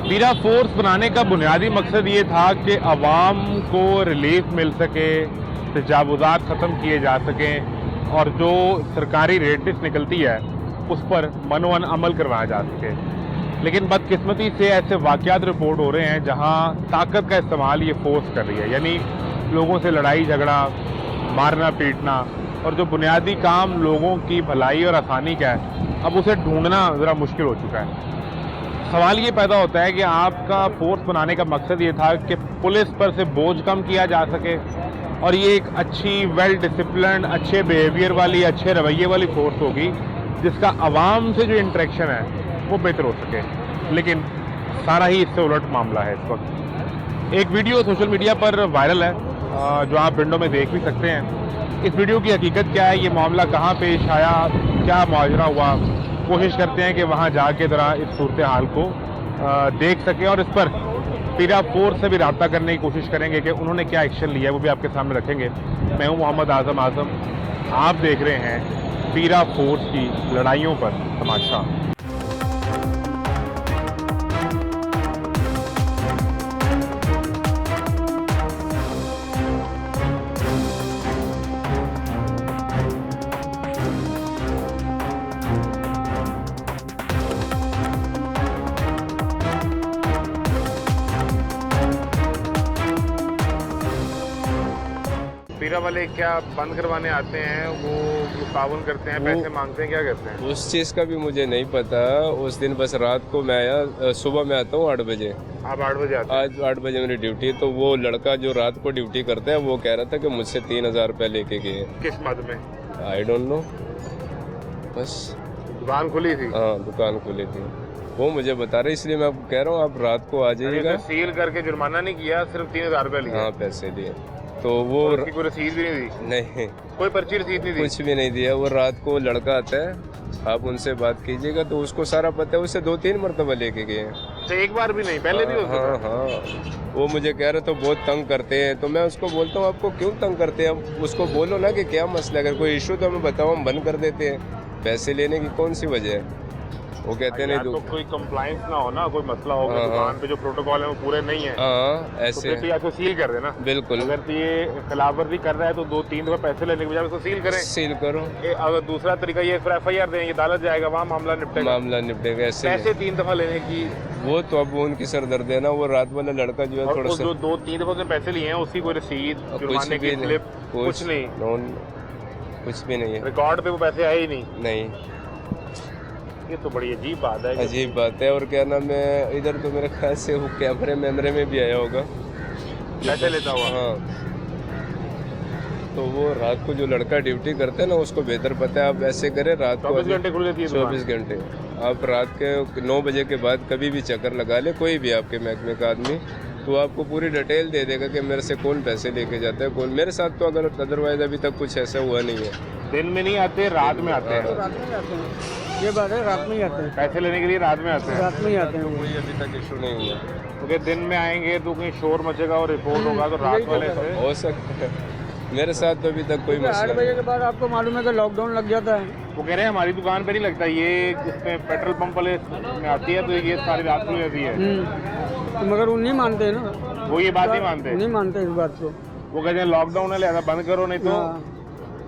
पीरा फोर्स बनाने का बुनियादी मकसद ये था कि अवाम को रिलीफ मिल सके, तजावुज़ात ख़त्म किए जा सकें और जो सरकारी रेटिस निकलती है उस पर मनोअन अमल करवाया जा सके। लेकिन बदकिस्मती से ऐसे वाक़यात रिपोर्ट हो रहे हैं जहां ताकत का इस्तेमाल ये फोर्स कर रही है, यानी लोगों से लड़ाई झगड़ा, मारना पीटना, और जो बुनियादी काम लोगों की भलाई और आसानी का है अब उसे ढूंढना ज़रा मुश्किल हो चुका है। सवाल ये पैदा होता है कि आपका फोर्स बनाने का मकसद ये था कि पुलिस पर से बोझ कम किया जा सके और ये एक अच्छी वेल डिसिप्लिन, अच्छे बिहेवियर वाली, अच्छे रवैये वाली फोर्स होगी जिसका आवाम से जो इंटरेक्शन है वो बेहतर हो सके। लेकिन सारा ही इससे उलट मामला है। इस वक्त एक वीडियो सोशल मीडिया पर वायरल है जो आप विंडो में देख भी सकते हैं। इस वीडियो की हकीकत क्या है, ये मामला कहाँ पेश आया, क्या मुआजरा हुआ, कोशिश करते हैं कि वहाँ जाके ज़रा इस सूरत हाल को देख सकें और इस पर पीरा फोर्स से भी रब्ता करने की कोशिश करेंगे कि उन्होंने क्या एक्शन लिया है, वो भी आपके सामने रखेंगे। मैं हूँ मोहम्मद आज़म, आप देख रहे हैं पीरा फोर्स की लड़ाइयों पर तमाशा। पीरा वाले क्या बंद करवाने आते हैं, वो ताउन करते हैं, पैसे मांगते हैं, क्या करते हैं? उस चीज़ का भी मुझे नहीं पता। उस दिन बस रात को मैं आया, सुबह मैं आता हूँ 8 बजे। आप 8 बजे आते हैं? आज 8 बजे मेरी ड्यूटी। तो वो लड़का जो रात को ड्यूटी करता है वो कह रहा था कि मुझसे 3000 रुपये लेके गए। किस मद में? आई डोंट नो, बस दुकान खुली थी? हाँ, दुकान खुली थी, वो मुझे बता रहे, इसलिए मैं आपको कह रहा हूँ आप रात को आ जाइएगा। सील करके जुर्माना नहीं किया, सिर्फ 3000 रुपये लिए? हाँ, पैसे लिए। तो वो कोई रसीद भी नहीं दी? नहीं, कोई पर्ची रसीद नहीं दी? कुछ भी नहीं दिया। वो रात को लड़का आता है, आप उनसे बात कीजिएगा तो उसको सारा पता है। उससे 2-3 मरतबा लेके गए हैं। तो एक बार भी नहीं, पहले भी होता हाँ था? हाँ, वो मुझे कह रहे तो बहुत तंग करते हैं। तो मैं उसको बोलता हूँ आपको क्यों तंग करते हैं, उसको बोलो ना कि क्या मसला है, अगर कोई इशू तो हमें बताओ, हम बंद कर देते हैं। पैसे लेने की कौन सी वजह है? वो कहते नहीं तो कोई कंप्लाइंस ना हो ना, कोई मसला हो कि दुकान पे जो प्रोटोकॉल है वो पूरे नहीं है, ऐसे तो फिर सील कर देना। बिल्कुल, अगर तो ये खिलाफवर्जी कर रहा है तो 2-3 दफा पैसे लेने के बजाय उसको सील करें। सील करो। अगर दूसरा तरीका ये फिर FIR दें, ये अदालत जाएगा, वहाँ मामला निपटेगा। ऐसे पैसे 3 दफा लेने की, वो तो अब उनकी सरदर्द है ना। वो रात वाला लड़का जो है थोड़ा सा, जो 2-3 दफा उसने पैसे लिए हैं उसकी कोई रसीद, जुर्माने की स्लिप, कुछ नहीं, कुछ भी नहीं है, रिकॉर्ड पे वो पैसे आए ही नहीं। ये तो बड़ी अजीब बात है। अजीब बात है। और क्या नाम है, इधर तो मेरे ख्याल से वो कैमरे में भी आया होगा पैसे लेता हुआ। हाँ, तो वो रात को जो लड़का ड्यूटी करता है ना उसको बेहतर पता है। आप ऐसे करें, रात को 24 घंटे खुली रहती है? 24 घंटे। आप रात के 9 बजे के बाद कभी भी चक्कर लगा ले, कोई भी आपके महकमे का आदमी, तो आपको पूरी डिटेल दे देगा कि मेरे से कौन पैसे लेके जाता है, कौन। मेरे साथ तो अगर अदरवाइज अभी तक कुछ ऐसा हुआ नहीं है। दिन में नहीं आते, रात में आते हैं? रात में आते हैं, ये बात है, रात में ही आते हैं। पैसे लेने के लिए रात में आते हैं? रात में ही आते हैं। कोई अभी तक इशू नहीं हुआ, क्योंकि दिन में आएंगे तो कहीं शोर मचेगा और रिपोर्ट होगा, तो रात वाले से हो सकता है। मेरे साथ तो अभी तक कोई मसला 8 बजे के बाद आपको मालूम है कि लॉकडाउन लग जाता है। वो कह रहे हैं हमारी दुकान पे नहीं लगता, ये इसमें पेट्रोल पंप वाले में आती है, तो ये सारी रात को रहती है। तो मगर वो नहीं मानते हैं ना, वो ये बात नहीं मानते? नहीं मानते इस बात को। वो कहते हैं लॉकडाउन है लिहाजा बंद करो, नहीं तो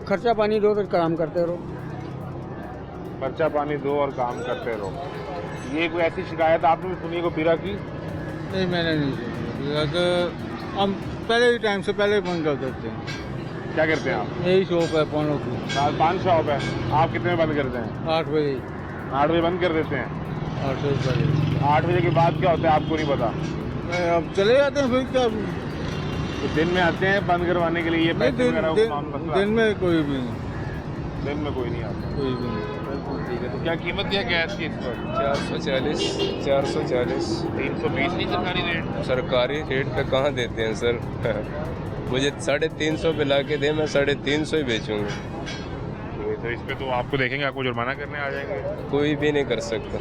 खर्चा पानी दो तो काम करते रहो। खर्चा पानी दो और काम करते रहो। ये कोई ऐसी शिकायत आपने भी सुनी है को पीरा की? नहीं, मैंने नहीं सुनी। हम पहले ही टाइम से पहले बंद कर देते हैं। क्या करते हैं आप? यही शॉप है पोनो की, पान शॉप है। आप कितने बंद करते हैं? 8 बजे। 8 बजे बंद कर देते हैं? 8 बजे। 8 बजे के बाद क्या होता है आपको नहीं पता? अब चले जाते हैं फिर क्या। तो दिन में आते हैं बंद करवाने के लिए, ये पैसे वगैरह दिन में कोई भी नहीं, दिन में कोई नहीं आता? कोई भी नहीं। ठीक है, तो क्या कीमत क्या गैस की इस पर? 440। 320 नहीं सरकारी रेट? सरकारी रेट पे कहाँ देते हैं सर। मुझे 350 पे ला के दे, मैं 350 ही बेचूंगा। तो इस पे तो आपको देखेंगे, आपको जुर्माना करने आ जाएंगे? कोई भी नहीं कर सकता।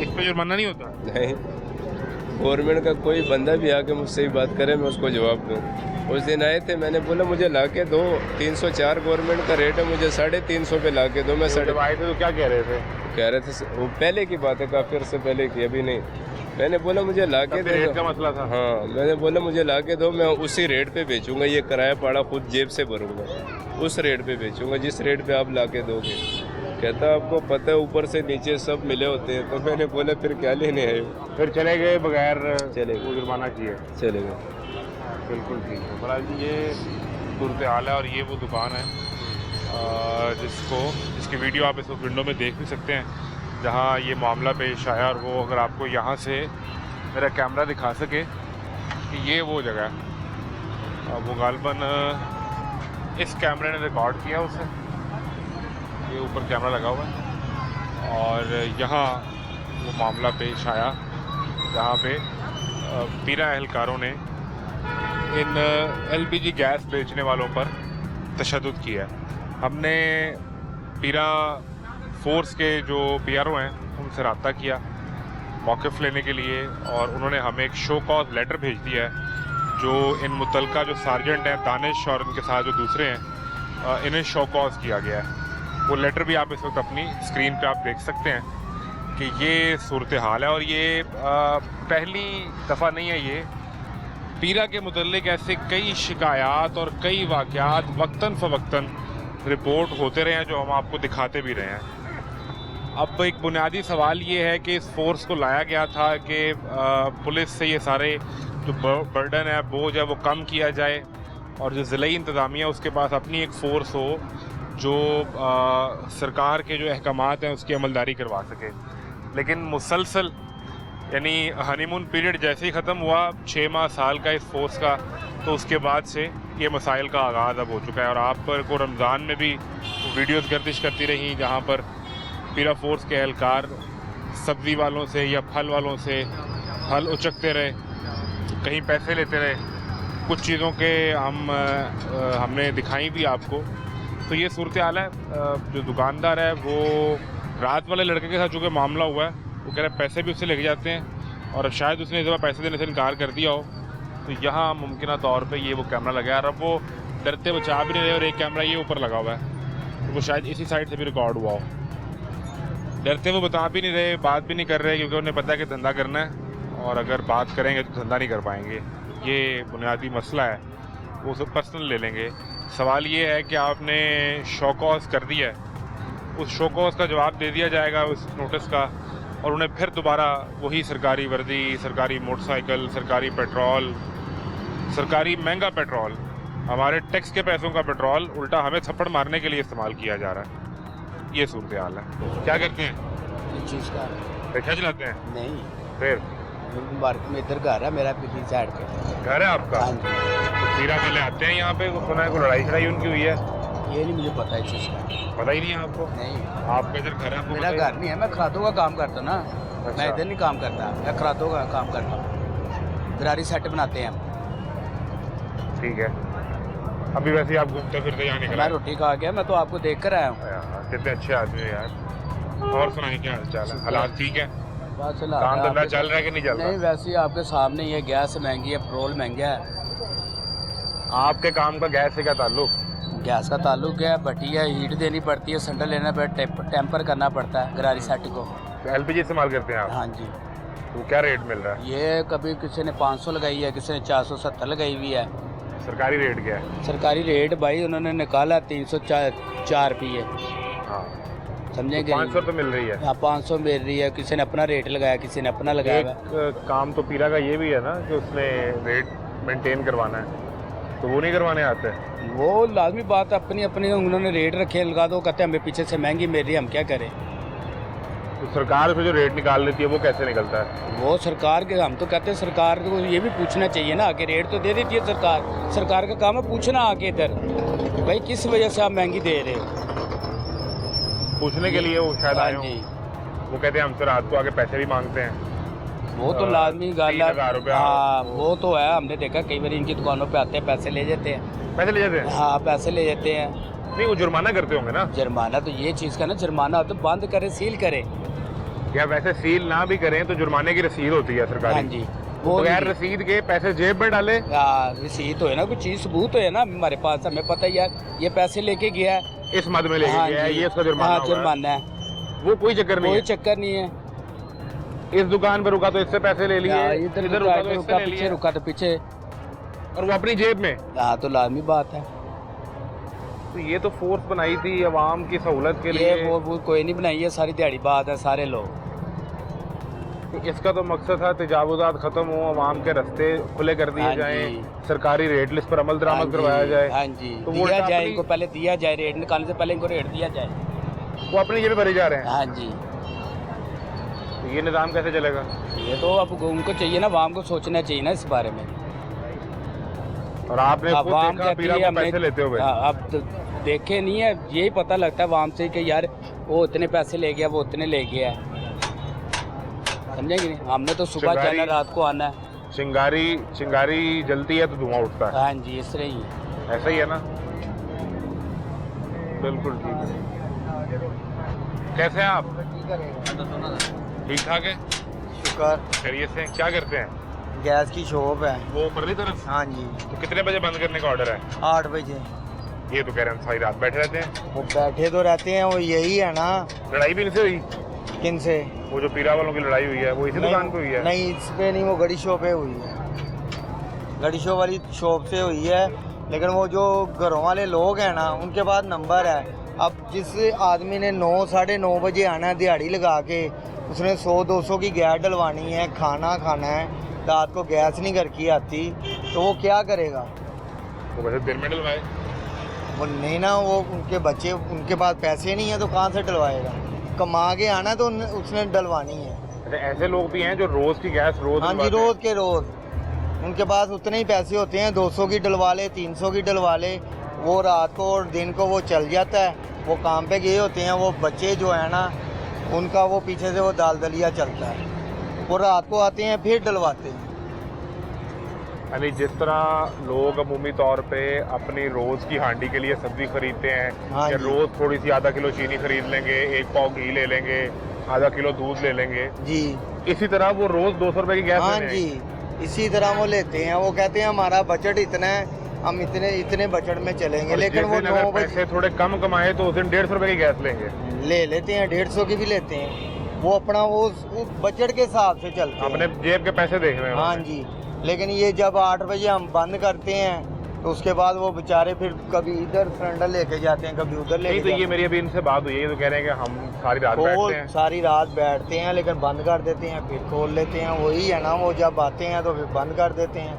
इस पे जुर्माना नहीं होता? नहीं, गवर्नमेंट का कोई बंदा भी आके मुझसे ही बात करे मैं उसको जवाब दूँ। उस दिन आए थे, मैंने बोला मुझे ला के दो, 304 गवर्नमेंट का रेट है, मुझे 350 पे ला के दो। मैं जब आए थे तो क्या कह रहे थे? कह रहे थे, वो पहले की बात है, काफी अर्से पहले की, अभी नहीं। मैंने बोला मुझे ला के दे रेट दो। का मसला था। हाँ, मैंने बोला मुझे ला के दो, मैं उसी रेट पे बेचूंगा, ये किराया पाड़ा खुद जेब से भरूंगा, उस रेट पे बेचूंगा जिस रेट पे आप ला के दोगे। कहता आपको पता है ऊपर से नीचे सब मिले होते हैं। तो मैंने बोला फिर क्या लेने आए हो? फिर चले गए बगैर चले गए। वो जुर्माना किए। चले गए। बिल्कुल ठीक है। बड़ा जी ये सूरत हाल है और ये वो दुकान है जिसकी वीडियो आप इस विंडो में देख भी सकते हैं जहाँ ये मामला पेश आया। और वो अगर आपको यहाँ से मेरा कैमरा दिखा सके कि ये वो जगह है, वो गालबन इस कैमरे ने रिकॉर्ड किया उसे, ये ऊपर कैमरा लगा हुआ है। और यहाँ वो मामला पेश आया जहाँ पे पीरा एहलकारों ने इन एलपीजी गैस बेचने वालों पर तशद्दुद किया है। हमने पीरा फोर्स के जो पीआरओ हैं उनसे रब्ता किया मौक़िफ़ लेने के लिए, और उन्होंने हमें एक शो कॉज लेटर भेज दिया है जो इन मुतलका जो सार्जेंट हैं दानिश और उनके साथ जो दूसरे हैं इन्हें शो कॉज किया गया है। वो लेटर भी आप इस वक्त अपनी स्क्रीन पे आप देख सकते हैं कि ये सूरत हाल है। और ये पहली दफ़ा नहीं है, ये पीरा के मुतल्लिक ऐसे कई शिकायत और कई वाक़यात वक्तन फ़वक्तन रिपोर्ट होते रहे हैं जो हम आपको दिखाते भी रहे हैं। अब एक बुनियादी सवाल ये है कि इस फोर्स को लाया गया था कि पुलिस से ये सारे जो बर्डन है, बोझ है, वो कम किया जाए और जो ज़िलाई इंतज़ामिया उसके पास अपनी एक फ़ोर्स हो जो सरकार के जो अहकामात हैं उसकी अमलदारी करवा सके। लेकिन मुसलसल यानी हनीमून पीरियड जैसे ही ख़त्म हुआ 6 माह साल का इस फोर्स का, तो उसके बाद से ये मसाइल का आगाज़ अब हो चुका है। और आप पर को रमज़ान में भी वीडियोस गर्दिश करती रही जहाँ पर पीरा फोर्स के एहलकार सब्ज़ी वालों से या फल वालों से फल उचकते रहे, कहीं पैसे लेते रहे, कुछ चीज़ों के हमने दिखाई भी आपको। तो ये सूरत हाल है। जो दुकानदार है वो रात वाले लड़के के साथ जो कि मामला हुआ है वो कह रहे पैसे भी उससे लेके जाते हैं और शायद उसने इस दफ़ा पैसे देने से इनकार कर दिया हो। तो यहाँ मुमकिन तौर पे ये वो कैमरा लगा है और अब वो डरते बचा भी नहीं रहे और एक कैमरा ये ऊपर लगा हुआ है तो वो शायद इसी साइड से भी रिकॉर्ड हुआ हो। डरते वो बता भी नहीं रहे, बात भी नहीं कर रहे क्योंकि उन्हें पता है कि धंधा करना है और अगर बात करेंगे तो धंधा नहीं कर पाएंगे। ये बुनियादी मसला है, वो सब पर्सनल ले लेंगे। सवाल ये है कि आपने शो कॉज कर दिया है, उस शो कॉज का जवाब दे दिया जाएगा उस नोटिस का और उन्हें फिर दोबारा वही सरकारी वर्दी, सरकारी मोटरसाइकिल, सरकारी पेट्रोल, सरकारी महंगा पेट्रोल, हमारे टैक्स के पैसों का पेट्रोल उल्टा हमें थप्पड़ मारने के लिए इस्तेमाल किया जा रहा है। ये सूरत हाल है। क्या करते हैं? चीज़ का रिक्शा चलाते हैं? नहीं, फिर मार्केट में इधर घर है मेरा, पिछली साइड पे घर है आपका? हाँ जी। तो पीरा वाले आते हैं यहाँ पे, सुना है कोई लड़ाई शड़ाई उनकी हुई है? ये नहीं मुझे पता है चीज़ का। पता ही नहीं है आपको? नहीं, आपका इधर घर है? आपको मेरा पता ही घर नहीं है, मैं खरादों का काम करता ना। अच्छा। मैं इधर नहीं काम करता, मैं खरादों का काम करता हूँ। गरारी सेट बनाते हैं हम। ठीक है। अभी वैसे ही आप घूमते फिरते यहाँ निकला? मैं रोटी खा गया, मैं तो आपको देख कर आया हूँ। यार, कितने अच्छे आदमी है यार। और सुनाइए क्या हाल चाल है? हालात ठीक है? बस काम धंधा चल रहा है कि नहीं चल नहीं, रहा? वैसे ही आपके सामने ये गैस महंगी है, पेट्रोल महंगा है। आपके काम का गैस से क्या ताल्लुक? गैस का ताल्लुक है, भट्टिया हीट देनी पड़ती है, सिलेंडर लेना पड़ता है, टेम्पर करना पड़ता है गरारी सेट को। एलपीजी इस्तेमाल करते हैं आप? हाँ जी। तो क्या रेट मिल रहा है? ये कभी किसी ने 500 लगाई है, किसी ने 470 लगाई हुई है। सरकारी रेट क्या है? सरकारी रेट भाई उन्होंने निकाला 304 रुपये, हाँ, समझेंगे? 500 रुपये मिल रही है। हाँ, 500 मिल रही है, किसी ने अपना रेट लगाया, किसी ने अपना लगाया हुआ है। एक काम तो पीरा का ये भी है ना कि उसने रेट मेंटेन करवाना है, तो वो नहीं करवाने आते? वो लाजमी बात, अपनी अपनी उन्होंने रेट रखे, लगा दो, कहते हैं हमें पीछे से महंगी मिल रही है, हम क्या करें? तो सरकार से जो रेट निकाल लेती है वो कैसे निकलता है? वो सरकार के, हम तो कहते हैं सरकार को ये भी पूछना चाहिए ना, आके रेट तो दे देती है सरकार। सरकार का काम है पूछना आके इधर, भाई किस वजह से आप महंगी दे रहे हो। पूछने के लिए वो शायद आए हाँ हों। जी, वो कहते हैं हमसे रात को आके पैसे भी मांगते हैं। वो तो लाजमी गल 30,000 है। रुपया। हाँ, वो तो है, हमने देखा कई बार इनकी दुकानों पे आते हैं, पैसे ले जाते हैं। पैसे ले जाते हैं? हाँ, पैसे ले जाते हैं। नहीं, वो जुर्माना करते होंगे ना? जुर्माना तो ये चीज़ का ना, जुर्माना तो बंद करें, सील करें। या वैसे सील ना भी करें तो जुर्माने की रसीद होती है सरकारी? हाँ जी, वो बगैर रसीद के पैसे जेब में डाले? रसीद हो है ना, कोई चीज़ सबूत है ना हमारे पास, हमें पता ही यार ये पैसे लेके गया है, इस मद में लेके हाँ गया है, जी। ये उसका जुर्माना हाँ, हुआ है। जुर्माना है, वो कोई चक्कर नहीं कोई है। चक्कर नहीं है। इस दुकान पे रुका तो इससे पैसे ले लिए, इधर इधर रुका रुका तो तो इससे रुका, ले पीछे लिए, रुका तो पीछे। और वो अपनी जेब में। हाँ तो लाजमी बात है। तो ये तो फोर्स बनाई थी अवाम की सहूलत के ये लिए। वो कोई नहीं बनाई है, सारी दिहाड़ी बात है सारे लोग। तो इसका तो मकसद था तजावुजात खत्म हो, अवाम के रास्ते खुले कर दिए हाँ जाएं, जी। सरकारी रेट लिस्ट पर अमल हाँ दरामद जी, करवाया जाए। हाँ जी, तो वो दिया जाए अपनी- इनको, पहले दिया जाए, रेट निकालने से पहले इनको रेट दिया जाए। वो अपनी जेब भरे जा रहे हैं। हाँ जी, तो ये निज़ाम कैसे चलेगा? ये तो अब उनको चाहिए ना, आवाम को सोचना चाहिए ना इस बारे में। और आपने खुद आवाम देखा कहती पीरा है को हमने- पैसे लेते हुए। हाँ, अब तो देखे नहीं है, यही पता लगता है आवाम से कि यार वो इतने पैसे ले गया, वो उतने ले गया है। समझेंगे नहीं, हमने तो सुबह चिंगारी- जाना, रात को आना है। चिंगारी जलती है तो धुआं उठता है, हाँ जी, इस तरह ही है। ऐसा ही है ना? बिल्कुल ठीक है। कैसे हैं आप? ठीक ठाक है, शुक्र। खैरियत से? क्या करते हैं? गैस की शॉप है। वो परली तरफ। हाँ जी, तो कितने बजे बंद करने का ऑर्डर है? 8 बजे। ये तो कह रहे हैं सारी रात बैठे रहते हैं। वो बैठे तो रहते हैं, वो यही है ना। लड़ाई भी इनसे हुई? किन से? वो जो पीरा वालों की लड़ाई हुई है वो इसी दुकान पे हुई है? नहीं, इस पे नहीं, वो गड़ी शॉप पे हुई है। गड़ी शॉप वाली शॉप से हुई है, लेकिन वो जो घरों वाले लोग हैं ना, उनके पास नंबर है। अब जिस आदमी ने 9 साढ़े 9 बजे आना है दिहाड़ी लगा के, उसने 100-200 की गैस डलवानी है, खाना खाना है, रात को गैस नहीं घर की आती, तो वो क्या करेगा? वो वैसे दिन में डलवाए। वो नहीं ना, वो उनके बच्चे, उनके पास पैसे नहीं है तो कहाँ से डलवाएगा? कमा के आना तो उसने डलवानी है। अच्छा, ऐसे लोग भी हैं जो रोज की गैस रोज हाँ जी, डलवाते हैं? रोज के रोज उनके पास उतने ही पैसे होते हैं, 200 की डलवा ले, 300 की डलवा ले, वो रात को और दिन को वो चल जाता है। वो काम पे गए होते हैं, वो बच्चे जो है ना, उनका वो पीछे से वो दाल दलिया चलता है, वो रात को आते हैं फिर डलवाते हैं। यानी जिस तरह लोग अमूमी तौर पे अपनी रोज की हांडी के लिए सब्जी खरीदते हैं, हाँ या जी। रोज थोड़ी सी आधा किलो चीनी खरीद लेंगे, 1 पाव घी ले लेंगे, आधा किलो दूध ले लेंगे, जी इसी तरह वो रोज 200 रुपए की गैस हाँ लेने जी, आएंगे। इसी तरह वो लेते हैं। वो कहते हैं हमारा बजट इतना है, हम इतने बजट में चलेंगे, और लेकिन जिस वो दिन अगर 9 बजे पैसे थोड़े कम कमाए तो उस दिन 150 रुपए की गैस लेंगे। ले लेते हैं, 150 की भी लेते हैं। वो अपना वो बजट के हिसाब से चलते हैं। अपने जेब के पैसे देख रहे हैं। हाँ जी, लेकिन ये जब 8 बजे हम बंद करते हैं तो उसके बाद वो बेचारे फिर कभी इधर सिलेंडर लेके जाते हैं, कभी उधर नहीं लेके तो ये जाते मेरी अभी इनसे बात हुई है, ये तो कह रहे हैं कि हम सारी रात हैं। बैठते हैं। सारी रात बैठते हैं, लेकिन बंद कर देते हैं, फिर खोल लेते हैं। वही है ना, वो जब आते हैं तो फिर बंद कर देते हैं।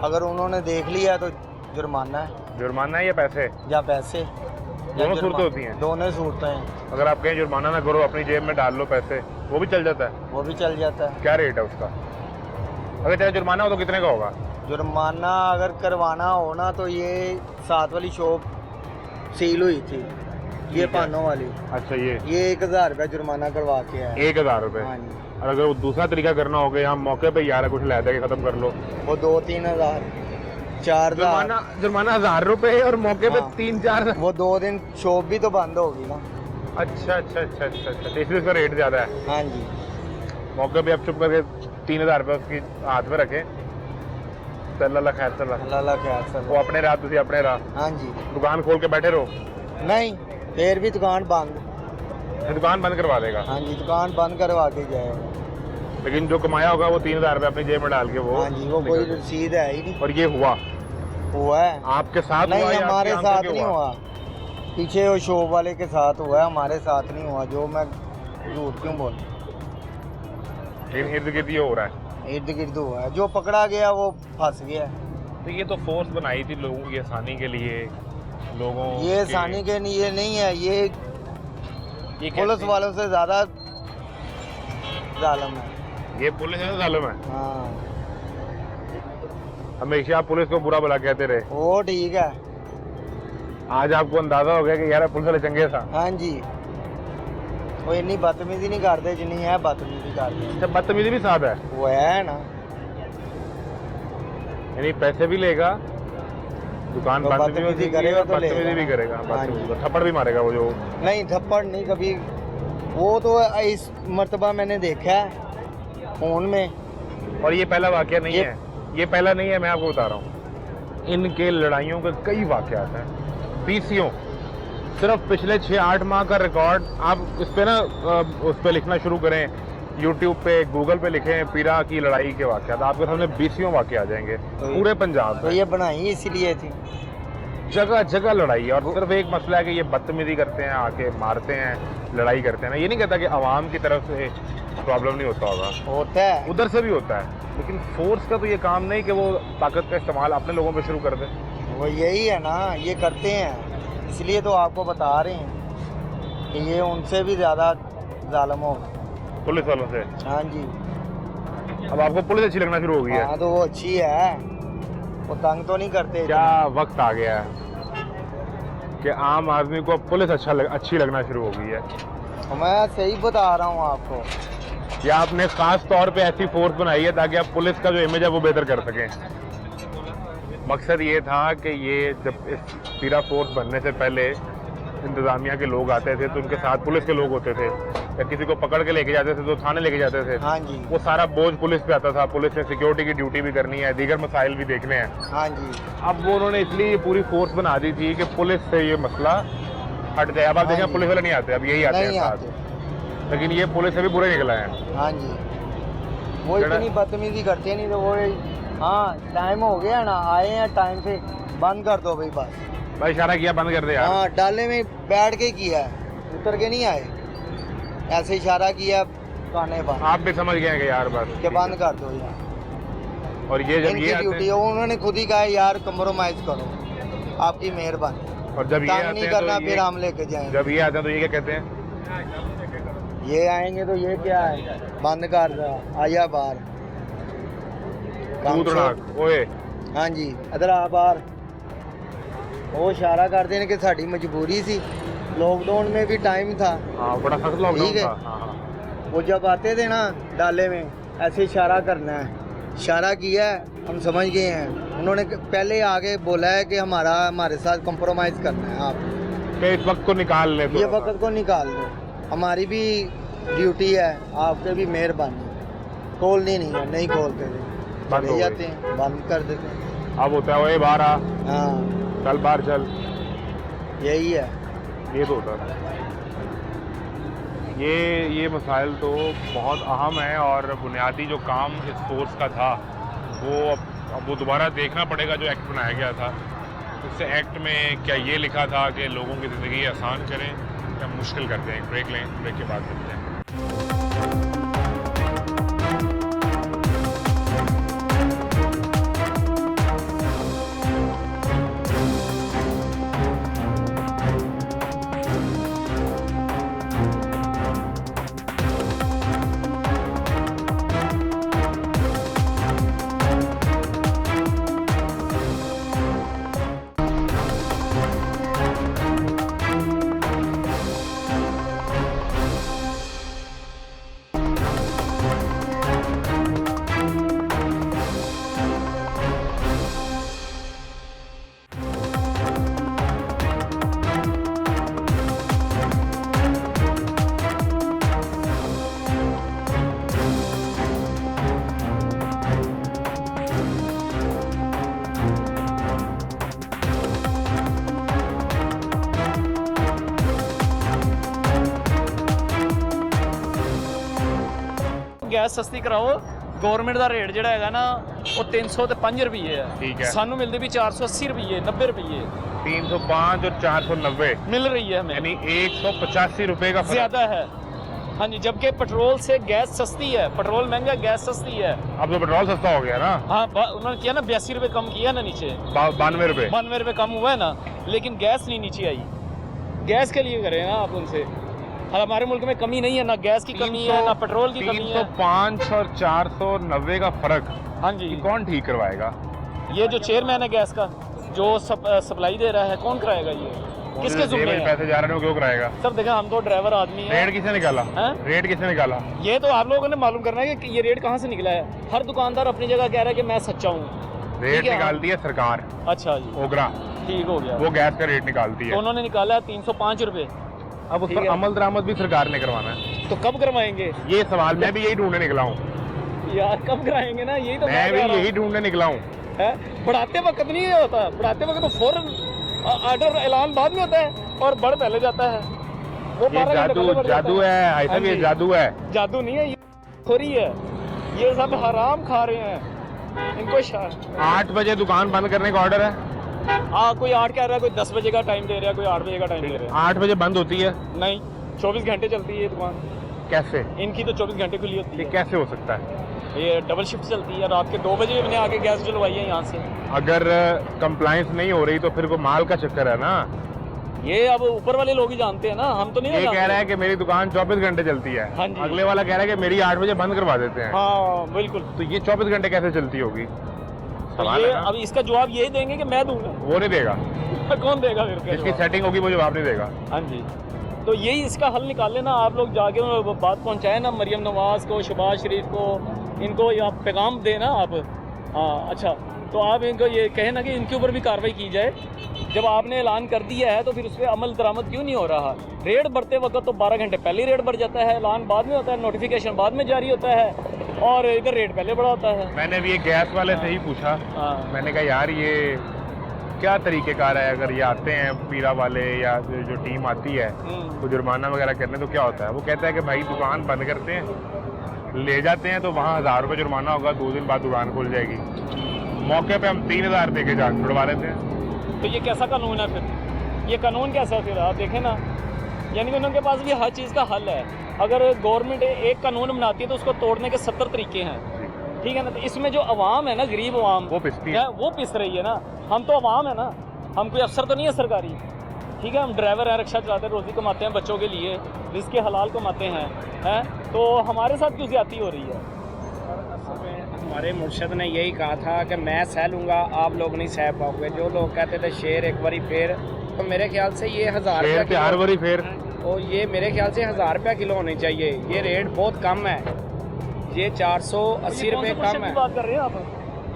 अगर उन्होंने देख लिया तो जुर्माना है, जुर्माना है या पैसे? या पैसे, या दोनों सूरतें जुर्माना। होती हैं। दोनों सूरतें हैं, अगर आप कहें जुर्माना ना करो, अपनी जेब में डाल लो पैसे, वो भी चल जाता है? वो भी चल जाता है। क्या रेट है उसका? अगर चाहे जुर्माना हो तो कितने का होगा? जुर्माना अगर करवाना हो ना तो ये 7 वाली शॉप सील हुई थी, ये पानों वाली, अच्छा, ये 1000 रुपया जुर्माना करवा के आया। 1000 रुपए। हाँ जी, और अगर वो दूसरा तरीका करना हो गया, हम मौके पे यार कुछ ले दे के खत्म कर लो, वो 2-3 हज़ार, 4 हज़ार, जुर्माना 1000 रुपए और मौके पे हाँ। 3-4। वो 2 दिन शॉप भी तो बंद होगी ना। अच्छा अच्छा अच्छा अच्छा अच्छा, तो इसलिए उसका रेट ज्यादा है। हाँ जी, मौके पे आप चुप करके 3000 रुपए उसकी हाथ में रखे, अल्लाह खैर चला, अल्लाह खैर वो सर। अपने राह तुझे अपने राह, हाँ जी, दुकान खोल के बैठे रहो, नहीं फिर भी दुकान बंद। फिर दुकान बंद करवा देगा। हाँ जी, दुकान बंद करवा के जाएगा। लेकिन जो कमाया होगा वो 3000 रुपए अपनी जेब में डाल के वो हाँ जी, वो कोई निकल- रसीद है ही नहीं। और ये हुआ हुआ है? आपके साथ? नहीं, हुआ या हमारे आपके यहाँ साथ पे नहीं हुआ, पीछे वो शॉप वाले के साथ हुआ है, हमारे साथ नहीं हुआ। जो मैं झूठ क्यों बोल, लेकिन इर्द गिर्द ये हो रहा है। इर्द गिर्द हुआ है। जो पकड़ा गया वो फंस गया। तो ये तो फोर्स बनाई थी लोगों की आसानी के लिए, लोगों ये के- आसानी के लिए नहीं है, ये ये पुलिस कैसे? वालों से ज्यादा जालिम है। ये पुलिस है जालिम है। हाँ, हमेशा आप पुलिस को बुरा भला कहते रहे, वो ठीक है। आज आपको अंदाजा हो गया कि यार पुलिस वाले चंगे था। हाँ जी, वो इन्नी बदतमीजी नहीं करते जितनी है बदतमीजी करते। अच्छा, बदतमीजी भी साथ है, वो है ना, यानी पैसे भी लेगा, दुकान तो बंद भी बदतमीजी होगी करेगा और तो बदतमीजी लेगा। भी करेगा, हाँ बदतमीजी जी। को थप्पड़ भी मारेगा वो जो। नहीं थप्पड़ नहीं कभी। वो तो इस मर्तबा मैंने देखा है फोन में। और ये पहला वाकया नहीं ये- है, ये पहला नहीं है, मैं आपको बता रहा हूँ। इनके लड़ाइयों के कई वाकयात हैं, पीसीओ सिर्फ पिछले 6-8 माह का रिकॉर्ड आप इस पे ना उस पे लिखना शुरू करें, यूट्यूब पे गूगल पे लिखें पीरा की लड़ाई के वाक़यात, आपके सामने 20 वाक़े आ जाएंगे पूरे पंजाब तो में। ये बनाई इसलिए थी। जगह जगह लड़ाई है, और सिर्फ एक मसला है कि ये बदतमीजी करते हैं, आके मारते हैं, लड़ाई करते हैं। मैं ये नहीं कहता कि आवाम की तरफ से प्रॉब्लम नहीं होता होगा, होता है। उधर से भी होता है, लेकिन फोर्स का तो ये काम नहीं कि वो ताकत का इस्तेमाल अपने लोगों पे शुरू कर दे। वो यही है ना, ये करते हैं, इसलिए तो आपको बता रहे हैं कि ये उनसे भी ज़्यादा ज़ालिम हो। पुलिस वालों से। हाँ जी। अब आपको पुलिस अच्छी लगना शुरू हो गई है। हाँ तो वो अच्छी है, वो तंग तो नहीं करते। क्या वक्त आ गया है कि आम आदमी को अब पुलिस अच्छी लगना शुरू हो गई है। मैं सही बता रहा हूँ आपको। या आपने खास तौर पे ऐसी फोर्स बनाई है ताकि आप पुलिस का जो इमेज है वो बेहतर कर सकें। मकसद ये था कि ये जब इस पीरा फोर्स बनने से पहले इंतज़ामिया के लोग आते थे तो उनके साथ पुलिस के लोग होते थे, या किसी को पकड़ के लेके जाते थे तो थाने लेके जाते थे। हाँ जी। वो सारा बोझ पुलिस पे आता था, पुलिस ने सिक्योरिटी की ड्यूटी भी करनी है, दीगर मसाइल भी देखने हैं। हाँ जी। अब वो उन्होंने इसलिए पूरी फोर्स बना दी थी कि पुलिस से ये मसला हट जाए। अब आप हाँ देखें जी। पुलिस वाले नहीं आते, अब यही आते हैं नहीं साथ। आते। लेकिन ये पुलिस से भी बुरे निकला है। हाँ जी। वो इतनी बदतमीजी करते नहीं, तो वो हाँ टाइम हो गया ना, आए हैं टाइम से, बंद कर दो भाई बस। भाई इशारा किया बंद कर दे यार। हाँ डाले में बैठ के किया है, उतर के नहीं आए, ऐसे इशारा किया काने पर आप भी समझ गए हैं कि यार बस कि बंद कर दो यार। और ये जब ये इनकी आते ड्यूटी है, उन्होंने खुद ही कहा यार कंप्रोमाइज करो, आपकी मेहरबानी, और जब ये तंग आते नहीं हैं करना, तो फिर हम लेके जाएंगे। जब ये आते हैं तो ये क्या कहते हैं? ये आएंगे तो ये क्या है, बंद कर दो, आया बाहर। काम कूदड़ाक, ओए हाँ जी, इधर आ बाहर। वो इशारा करते हैं कि साड़ी मजबूरी सी, लॉकडाउन में भी टाइम था। हाँ बड़ा सख्त लॉकडाउन ठीक है। था। हाँ, हाँ। वो जब आते थे ना डाले में, ऐसे इशारा करना है, इशारा किया है, हम समझ गए हैं। उन्होंने पहले आगे बोला है कि हमारे साथ कंप्रोमाइज़ करना है आप, कि इस वक्त को निकाल ले। ये वक्त को निकाल दो, हमारी भी ड्यूटी है, आपके भी मेहरबानी। खोलनी नहीं है, नहीं खोलते थे, बंद हो चले गई। जाते हैं, बंद कर देते हैं। अब होता है ओए बाहर आ, हाँ चल बाहर चल, यही है। ये तो होता है। ये मसाइल तो बहुत अहम है, और बुनियादी जो काम इस फोर्स का था वो अब वो दोबारा देखना पड़ेगा जो एक्ट बनाया गया था। उस एक्ट में क्या ये लिखा था कि लोगों की ज़िंदगी आसान करें या मुश्किल कर दें? ब्रेक लें, ब्रेक के बाद करते हैं। गैस सस्ती कराओ, गवर्नमेंट ਦਾ ਰੇਟ ਜਿਹੜਾ ਹੈਗਾ ਨਾ ਉਹ 300 ਤੇ 5 ਰੁਪਏ ठीक ਹੈ, है। ਸਾਨੂੰ ਮਿਲਦੀ ਵੀ 480 ਰੁਪਏ 90 ਰੁਪਏ 305 और 490 मिल रही है हमें, यानी 185 रुपए का फर्क। ज़्यादा है। हाँ जी, जबकि पेट्रोल से गैस सस्ती है, पेट्रोल महंगा, गैस सस्ती है। अब तो पेट्रोल सस्ता हो गया ना, हाँ उन्होंने किया ना 82 रुपये कम किया ना नीचे, 92 रुपए। 92 रुपये कम हुआ है ना, लेकिन गैस नहीं नीचे आई। गैस के लिए करें ना आप उनसे, हमारे मुल्क में कमी नहीं है, ना गैस की कमी है, ना पेट्रोल की कमी है। 305 और 490 का फर्क हाँ जी, कौन ठीक करवाएगा? ये जो चेयरमैन है गैस का, जो सप्लाई दे रहा है, कौन कराएगा ये? किसके जेब जुम्मे में है? पैसे जा रहे हैं वो क्यों कराएगा? सर देखा, हम तो ड्राइवर आदमी हैं। रेट किसने निकाला? हैं? रेट किसने निकाला? ये तो आप लोगों ने मालूम करना है कि ये रेट कहाँ से निकला है। हर दुकानदार अपनी जगह कह रहा है कि मैं सच्चा हूँ। रेट ठीक है, निकालती है सरकार, अच्छा जी, ओगरा, ठीक हो गया। वो गैस का रेट निकालती तो है। उन्होंने निकाला है 305 रुपये, अब उस ठीक पर है। अमल दरामद भी सरकार ने करवाना है। तो कब करवाएंगे ये सवाल मैं भी यही ढूंढने निकला हूँ, यार? कब कराएंगे ना, यही तो मैं भी कह रहा हूँ। यही ढूंढने निकला हूँ। है, बढ़ाते वक्त नहीं ये होता, बढ़ाते वक्त तो फौरन ऑर्डर ऐलान बाद में होता है और बढ़ पहले जाता है। वो ये 12 घंटे जादू पहले बढ़ जाता जादू है, ऐसा हाँ भी ये जी। जादू है। जादू नहीं है ये। हो रही है, ये सब हराम खा रहे हैं इनको 8 बजे दुकान बंद करने का ऑर्डर है। हाँ, कोई 8 कह रहा है, कोई 10 बजे का टाइम दे रहा है, कोई 8 बजे का टाइम दे रहा 8 बजे बंद होती है? है। नहीं, 24 घंटे चलती है ये दुकान। कैसे? इनकी तो 24 घंटे खुली होती ये है। कैसे हो सकता है? ये डबल शिफ्ट चलती है, रात के 2 बजे भी मैंने आके गैस डलवाई है यहाँ से। अगर कंप्लाइंस नहीं हो रही तो फिर वो माल का चक्कर है ना। ये अब ऊपर वाले लोग ही जानते हैं ना, हम तो नहीं ये जानते। कह रहा है कि मेरी दुकान 24 घंटे चलती है, हाँ जी। अगले वाला कह रहा है कि मेरी 8 बजे बंद करवा देते हैं। हाँ बिल्कुल। तो ये 24 घंटे कैसे चलती होगी? तो सवाल ये है ना? अब इसका जवाब यही देंगे कि मैं दूंगा। वो नहीं देगा, कौन देगा फिर उसका जिसकी जवाब? सेटिंग होगी वो जवाब नहीं देगा। हाँ जी, तो यही इसका हल निकाल लेना आप लोग, जाके वो बात पहुंचाए ना मरियम नवाज को, शहबाज शरीफ को, इनको यहाँ पैगाम देना आप। हाँ अच्छा, तो आप इनको ये कहें ना कि इनके ऊपर भी कार्रवाई की जाए। जब आपने ऐलान कर दिया है तो फिर उस पर अमल दरामद क्यों नहीं हो रहा? रेड बढ़ते वक्त तो 12 घंटे पहले रेड बढ़ जाता है, ऐलान बाद में होता है, नोटिफिकेशन बाद में जारी होता है, और इधर रेड पहले बढ़ा होता है। मैंने भी एक गैस वाले से ही पूछा, हाँ मैंने कहा यार ये क्या तरीक़ेकार है, अगर ये आते हैं पीरा वाले या जो टीम आती है तो जुर्माना वगैरह करने तो क्या होता है? वो कहता है कि भाई दुकान बंद करते हैं, ले जाते हैं तो वहाँ 1000 रुपये जुर्माना होगा, 2 दिन बाद दुकान खुल जाएगी, मौके पे हम 3000 दे के जान छुड़वा लेते हैं। तो ये कैसा कानून है फिर? ये कानून कैसा है फिर? आप देखें ना, यानी कि उनके पास भी हर चीज़ का हल है। अगर गवर्नमेंट एक कानून बनाती है तो उसको तोड़ने के 70 तरीके हैं, ठीक है ना? तो इसमें जो अवाम है ना, गरीब अवाम, वो पिसती है। वो पिस रही है ना। हम तो अवाम है ना, हम कोई अफसर तो नहीं है सरकारी, ठीक है? हम ड्राइवर हैं, रिक्शा चलाते हैं, रोज़ी कमाते हैं बच्चों के लिए, रिस्क हलाल कमाते हैं, तो हमारे साथ क्यों ज्यादती हो रही है? हमारे मुर्शद ने यही कहा था कि मैं सह लूँगा, आप लोग नहीं सह पाओगे। जो लोग कहते थे शेर एक बारी फेर, तो मेरे ख्याल से ये 1000 शेर पे हर बारी फेर, और ये मेरे ख्याल से 1000 रुपये किलो होनी चाहिए। ये रेट बहुत कम है, ये 480 रुपये कम है। बात कर रहे हैं आप?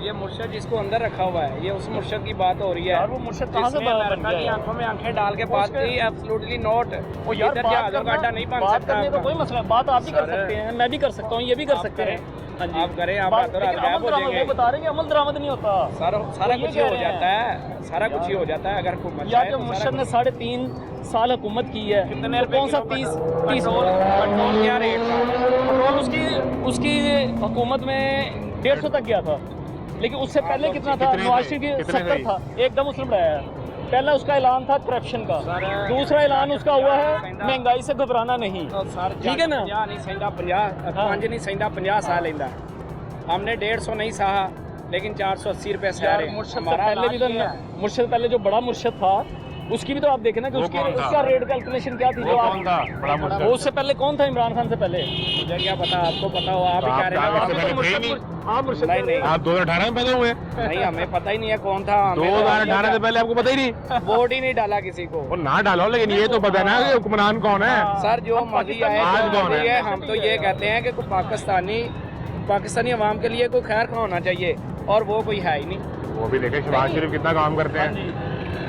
ये मुर्शद जिसको अंदर रखा हुआ है, ये उस मुर्शद की बात हो रही है। यार वो मुर्शद कहाँ से जिसने बन अमेरिका गया की है? आंखों में आंखें डाल के बात की, एब्सोल्युटली नॉट। ओ यार, इधर बात जहाज़ों का अड्डा नहीं बन बात सकता करने का आपका। कोई मसला, बात आप भी कर सर, सकते हैं, मैं भी कर सकता हूँ, ये भी कर आप सकते हैं। हाँ जी, आप करें, आप बात- हाथों हाथ लेकिन गायब अमल हो दरामद, जाएंगे। वो बता रहे हैं कि अमल दरामद नहीं होता। सारा ये कुछ ही कह हो रहे हैं। जाता है, सारा कुछ ही हो जाता है अगर हुकूमत या चाहे जो तो सारा मुर्शद ने कुछ। 3.5 साल हुकूमत की है, कितने तो कौन सा 30 पेट्रोल क्या रेट था? पेट्रोल उसकी हुकूमत में 150 तक गया था, लेकिन उससे पहले कितना था? कितने नवाज थे? शरीफ की कितने 70 थे? था, एकदम उसने बढ़ाया है। पहला उसका ऐलान था करप्शन का, सर, दूसरा ऐलान उसका हुआ है महंगाई से घबराना नहीं। तो सर ठीक है ना? 50 नहीं सहिंदा 50, 5 नहीं सहिंदा 50 सह लेंदा। हमने 150 नहीं सहा, लेकिन 480 रुपये सह यार रहे हैं। मुर्शद से हमारा पहले भी तो ऐलान किया है। मुर्शद पहले जो बड़ा मुर्शद था उसकी भी तो आप देखें ना कि वो उसकी कौन था? उसका रेट कैलकुलेशन क्या थी? वो जो कौन था बड़ा वो मुर्शद? उससे पहले कौन था? इमरान खान से पहले? मुझे क्या पता, आपको पता हो, आप तो ही कह आप रहे हैं इससे आप पहले तो थे ही मुर्शद- नहीं। हाँ मुर्शद नहीं, नहीं। आप 2018 में पैदा हुए? नहीं, हमें पता ही नहीं है कौन था। हमें तो 2018 से पहले आपको पता ही नहीं? वोट ही नहीं डाला किसी को। वो ना डालो, लेकिन ये तो पता है ना कि हुक्मरान कौन है। सर जो मर्जी आए, आज जो कौन मर्जी है? है, हम तो ये कहते हैं कि कोई पाकिस्तानी अवाम के लिए कोई खैर खा होना चाहिए, और वो कोई है ही नहीं। वो भी देखे शहबाज शरीफ कितना काम करते हैं,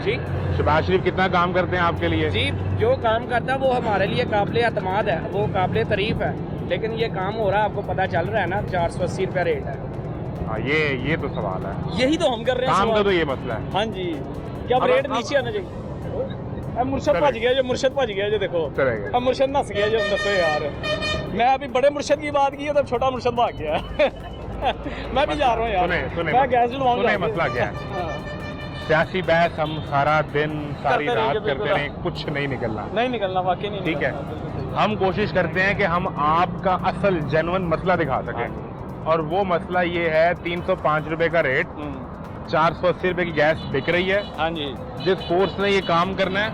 जी शहबाज शरीफ कितना काम करते हैं आपके लिए। जी, जो काम करता है वो हमारे लिए काबिल एतमाद है, वो काबिल तारीफ है, लेकिन ये काम हो रहा है, आपको पता चल रहा है ना, 480 रुपये रेट है। हाँ, ये तो सवाल है, यही तो हम कर रहे हैं काम का सवाल। तो ये मसला है। हाँ जी, क्या अब- रेट अब- नीचे आना चाहिए? अब मुर्शद भज गया, जो मुर्शद भज गया, जो देखो चलेगा। अब मुर्शद नस गया, जो दसो यार। मैं अभी बड़े मुर्शद की बात की है, तब छोटा मुर्शद भाग गया। मैं भी जा रहा हूँ यार, सुने मैं गैस डलवाऊंगा। सुने मसला क्या है। हाँ। सियासी बहस हम सारा दिन सारी करते रहेंगे, रात करते बिल्कुल। रहे, कुछ नहीं निकलना। नहीं निकलना, वाकई नहीं ठीक है, निकलना, बिल्कुल सही। हम कोशिश करते हैं कि हम आपका असल जेन्युइन मसला दिखा सकें, और वो मसला ये है 305 रुपए का रेट, 480 रुपए की गैस बिक रही है। हाँ जी जिस फोर्स ने ये काम करना है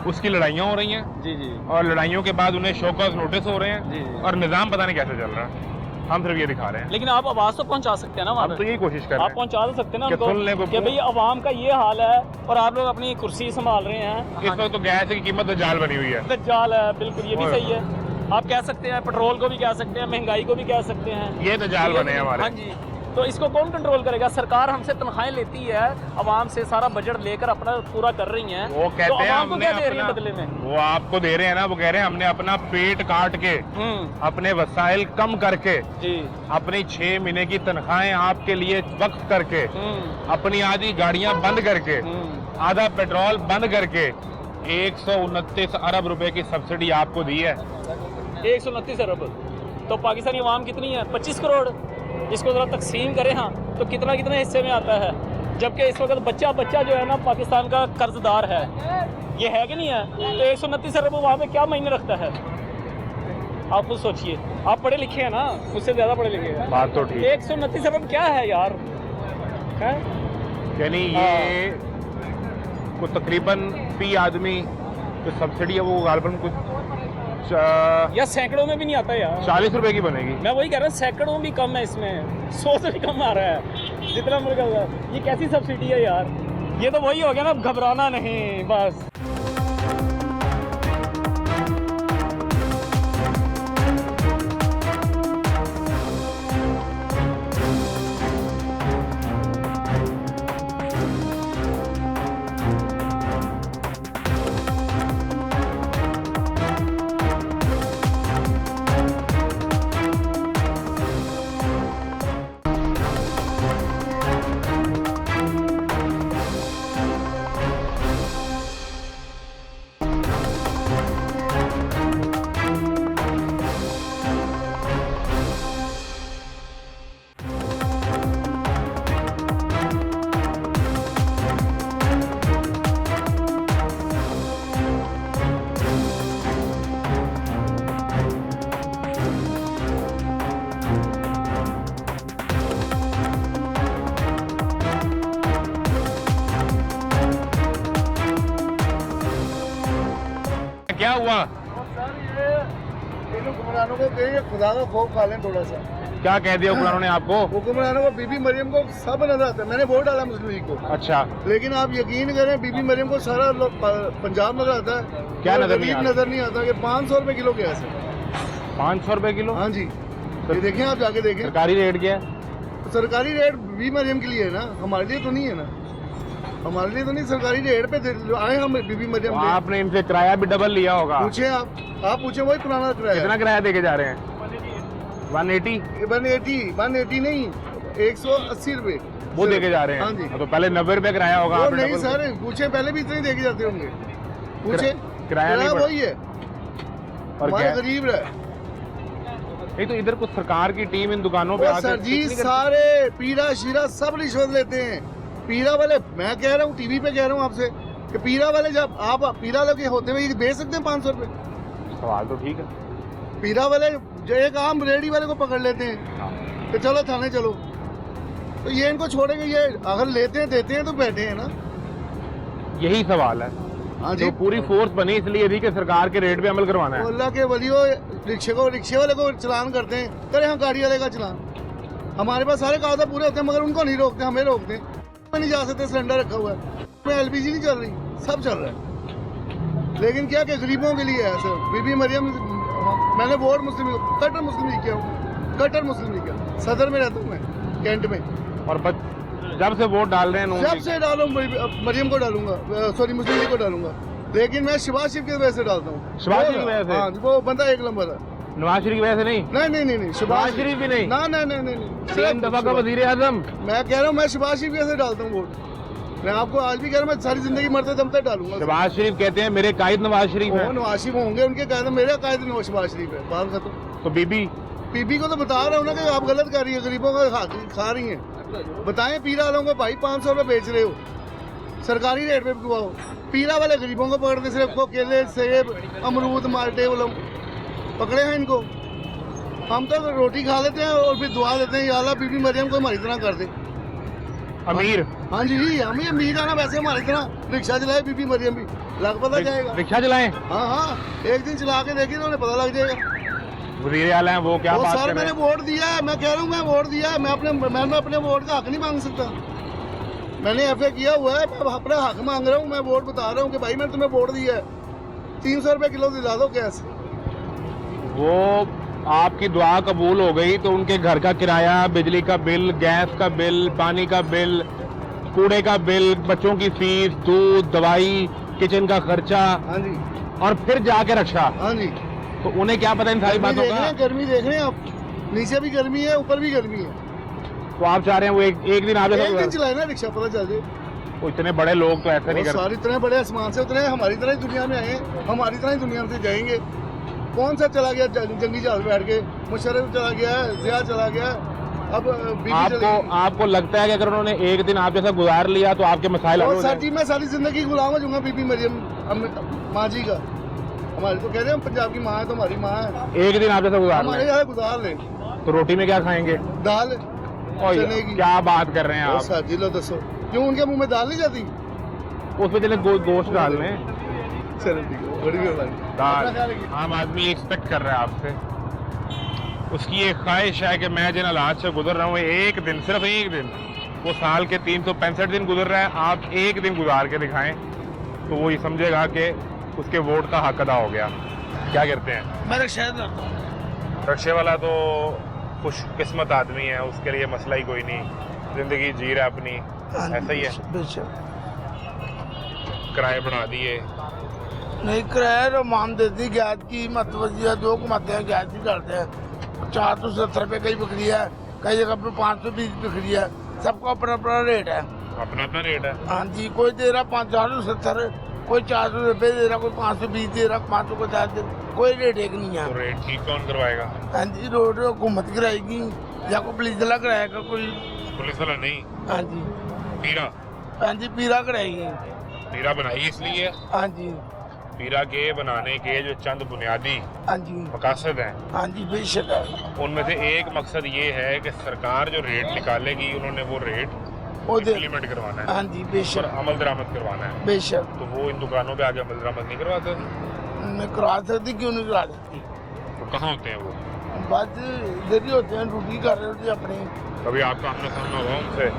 उसकी लड़ाइयाँ हो रही हैं, जी जी और लड़ाइयों के बाद उन्हें शो कॉज नोटिस हो रहे हैं, जी। और निज़ाम पता नहीं कैसे चल रहा है। हम सिर्फ ये दिखा रहे हैं, लेकिन आप आवाज तो पहुंचा सकते हैं ना वहाँ हम तो पे? यही कोशिश कर रहे आप हैं पहुंचा तो सकते हैं ना कि सुन लें उनको को- कि भाई अवाम का ये हाल है और आप लोग अपनी कुर्सी संभाल रहे हैं। इस वक्त तो गैस की कीमत दज्जाल बनी हुई है। दज्जाल है, बिल्कुल ये भी और- सही है। आप कह सकते हैं, पेट्रोल को भी कह सकते हैं, महंगाई को भी कह सकते हैं। ये दज्जाल बने हैं हमारे। हाँ जी, तो इसको कौन कंट्रोल करेगा? सरकार हमसे तनख्वाहें लेती है, अवाम से सारा बजट लेकर अपना पूरा कर रही है। वो कहते तो हैं अवाम को हमने क्या दे रही है अपना, बदले में? वो आपको दे रहे हैं ना, वो कह रहे हैं हमने अपना पेट काट के, अपने वसाइल कम करके, जी अपनी 6 महीने की तनख्वाहें आपके लिए वक्फ करके, अपनी आधी गाड़ियां बंद करके, आधा पेट्रोल बंद करके 129 अरब रुपए की सब्सिडी आपको दी है। 129 अरब तो पाकिस्तानी अवाम कितनी है? 25 करोड़। इसको ज़रा तकसीम करें हाँ तो कितना कितना हिस्से में आता है, जबकि इस वक्त बच्चा बच्चा जो है ना पाकिस्तान का कर्जदार है, ये है कि नहीं है? तो 129 अरब वहाँ पे क्या मायने रखता है? आप खुद सोचिए, आप पढ़े लिखे हैं ना, मुझसे ज़्यादा पढ़े लिखे हैं। बात तो ठीक। 129 अरब क्या है यार? है यानी ये कुछ तकरीबन फी आदमी जो सब्सिडी है वो गालबन कुछ या सैकड़ों में भी नहीं आता यार। 40 रुपए की बनेगी। मैं वही कह रहा हूँ, सैकड़ों भी कम है इसमें, 100 से भी कम आ रहा है जितना मुझे लगा। ये कैसी सब्सिडी है यार? ये तो वही हो गया ना, घबराना नहीं बस। क्या हुआ? हुक्मरानों को कहिए खुदा का खौफ खा लें थोड़ा सा। क्या कह दिया हुक्मरानों ने आपको? हुक्मरानों को बीबी मरियम को सब नजर आता है। मैंने वोट डाला मुस्लिम लीग को, अच्छा, लेकिन आप यकीन करें बीबी मरियम को सारा पंजाब नजर आता है। क्या और नजर नहीं गरीब आता? नजर नहीं आता कि 500 रुपए किलो गैस है। 500 रुपए किलो? हाँ जी, ये देखें, आप जाके देखें। सरकारी रेट क्या है? सरकारी रेट बीबी मरियम के लिए है ना, हमारे लिए तो नहीं है ना। हमारे लिए तो नहीं, सरकारी रेट पे आए हम बीबी मरियम तो पे। आपने इनसे किराया भी डबल लिया होगा। पूछे आप पूछे, वही पुराना किराया। कितना किराया देके जा रहे हैं? 180? 180 नहीं, 180 रुपए वो देके जा रहे हैं। हाँ जी। तो पहले 90 रुपए किराया होगा। वो आपने नहीं डबल- सर, पूछे पहले भी इतने देके जाते होंगे। पूछे, किराया नहीं बढ़ा। वही है, और हमारे क्या? गरीब रहे। नहीं तो इधर कुछ सरकार की टीम इन दुकानों पे वो आकर सर जी कुछ नहीं करती? सारे पीरा शीरा सब रिश्वत लेते हैं। पीरा वाले, मैं कह रहा हूँ टीवी पे कह रहा हूँ आपसे कि पीरा वाले जब आप पीरा लगे होते हुए बेच सकते हैं 500 रुपए। सवाल तो ठीक है। पीरा वाले जो एक आम रेडी वाले को पकड़ लेते हैं कि चलो थाने चलो, तो ये इनको छोड़ेंगे? ये अगर लेते हैं देते हैं तो बैठे हैं ना। यही सवाल है। हाँ जी, जो पूरी फोर्स बनी इसलिए थी कि सरकार के रेट पे अमल करवाना है। अल्लाह के वलियो, रिक्शे वाले को चलान करते हैं, करें हम गाड़ी वाले का चलान। हमारे पास सारे कागजात पूरे होते हैं मगर उनको नहीं रोकते, हमें रोकते हैं। नहीं जा सकते, सिलेंडर रखा हुआ है, एलपीजी नहीं चल रही, सब चल रहा है। लेकिन क्या कि गरीबों के लिए है सर। बीबी मरियम, मैंने वोट मुस्लिम लीग, कट्टर मुस्लिम लीग किया हूँ, कट्टर मुस्लिम लीग किया। सदर में रहता हूँ मैं, कैंट में। और जब से वोट डाल रहे हैं नून जब लीग- से डालूँ मरियम को डालूंगा, सॉरी मुस्लिम लीग को डालूंगा, लेकिन मैं शहबाज शरीफ की वजह से डालता हूँ। शहबाज शरीफ की वजह से? हाँ, वो बंदा एक नंबर है। नवाज शरीफ की वजह से नहीं? नहीं, शहबाज शरीफ भी नहीं? ना नहीं। 3 दफा का वजीर आजम। मैं कह रहा हूँ, मैं शहबाज शरीफ की वजह से डालता हूँ वोट। मैं आपको आज भी कह रहा हूँ, मैं सारी जिंदगी मरते दम तक डालूंगा। शहबाज शरीफ कहते हैं मेरे कायद नवाज शरीफ है। नवाज शरीफ होंगे, उनके कायदे मेरे कायदे शहबाज शरीफ है। बात खत्म। तो बीबी को तो बता रहा हूँ ना कि आप गलत कर रही है, गरीबों का खा रही हैं। बताएं पीरा वालों को भाई 500 रुपए बेच रहे हो, सरकारी रेट पे बिकवाओ। पीरा वाले गरीबों को पकड़ते, सिर्फ को केले सेब अमरूद माल्टे वालों पकड़े हैं इनको। हम तो रोटी खा लेते हैं और फिर दुआ देते हैं, या अल्लाह बीबी मरियम को हमारी तरह कर दे अमीर। हाँ जी, हम ही अमीर है ना, वैसे हमारी तरह रिक्शा चलाए बीबी मरियम भी, लग पता जाएगा। रिक्शा चलाएं? हाँ, एक दिन चला के देखिए, उन्हें पता लग जाएगा। वजीर आला हैं वो, क्या वो बात सर कर रहे मैंने हैं? वोट दिया है, मैं कह रहा हूँ मैं वोट दिया है, मैं अपने वोट का हक नहीं मांग सकता। मैंने एफए किया हुआ है, मैं अपना हक मांग रहा हूँ। मैं वोट बता रहा हूँ कि भाई मैंने तुम्हें वोट दिया है, 300 रुपए किलो दिला दो गैस। वो आपकी दुआ कबूल हो गई तो उनके घर का किराया, बिजली का बिल, गैस का बिल, पानी का बिल, कूड़े का बिल, बच्चों की फीस, दूध, दवाई, किचन का खर्चा, हाँ जी, और फिर जाके रक्षा। हाँ जी। तो उन्हें क्या पता इन सारी बातों का? गर्मी देख रहे हैं आप, नीचे भी गर्मी है, ऊपर भी गर्मी है। तो आप चाह रहे हैं वो एक दिन आप एक दिन चलाए ना रिक्शा, पता चल जाए। वो इतने बड़े लोग तो ऐसा नहीं वो करते। सारे इतने बड़े आसमान से उतरे, हमारी तरह ही दुनिया में आए हैं, हमारी तरह ही दुनिया से जाएंगे। कौन सा चला गया जंगी जहाज बैठ के? मुशर्रफ चला गया है, जिया चला गया है, अब बीबी चली गई। आपको लगता है कि अगर उन्होंने एक दिन आप जैसा गुजार लिया तो आपके मसाइल हल और हो सर जाएंगे? जी मैं सारी जिंदगी गुलाम हो जाऊंगा बीबी मरियम माँ जी का। हमारी तो कह रहे हैं पंजाब की माँ है तो हमारी माँ है, एक दिन आप जैसा गुजार हमारे लें यहाँ गुजार ले। तो रोटी में क्या खाएंगे? दाल और चने की। क्या बात कर रहे हैं और आप? सर जी लो दसो क्यों उनके मुंह में दाल नहीं जाती? उसमें चले गोश्त डाल लें, चलो ठीक है, बड़ी मेहरबानी। दाल। आम आदमी एक्सपेक्ट कर रहा है आपसे, उसकी एक ख्वाहिश है कि मैं जिन हालात से गुजर रहा हूँ एक दिन, सिर्फ एक दिन, वो साल के 365 दिन गुजर रहा है, आप एक दिन गुजार के दिखाएं तो वो ये समझेगा कि उसके वोट का हक अदा हो गया। क्या करते हैं? मैं रक्शे वाला तो खुशकिस्मत आदमी है, उसके लिए मसला ही कोई नहीं, जिंदगी जी रहा अपनी, ऐसा ही है। किराए बढ़ा दिए, नहीं किराया तो मान देती गैस की मत वजिया दो कमाते हैं, गैस ही करते हैं 470 रुपये कहीं बिक्री है, कई जगह पर 520 बिक्री है, सबका अपना अपना रेट है। अपना अपना रेट है। हाँ जी, कोई दे रहा 470, कोई 400 रुपये दे रहा, कोई 520 दे रहा, 550 दे रहा, कोई रेट एक नहीं है। तो रेट ठीक कौन करवाएगा? हाँ जी, रोड हुकूमत कराएगी या कोई पुलिस वाला कराएगा कोई। पुलिस वाला नहीं, हाँ जी, पीरा हाँ जी, पीरा कराएगी। पीरा बनाई इसलिए, हाँ जी, पीरा के बनाने के जो चंद बुनियादी हाँ जी, मकासद हैं, हाँ जी, बेशक है। उनमें से एक मकसद ये है कि सरकार जो रेट निकालेगी उन्होंने वो रेट वो दे, इम्प्लीमेंट करवाना है हाँ जी, और बेशक अमल दरामद करवाना है। बेशक। तो वो इन दुकानों पे आगे अमल दरामद नहीं करवाते? मैं करा सकती, क्यों नहीं करा सकती? तो कहाँ होते हैं वो? बस इधर ही होते हैं, ड्यूटी कर रहे होते हैं अपनी। कभी आपका आमना सामना हुआ उनसे?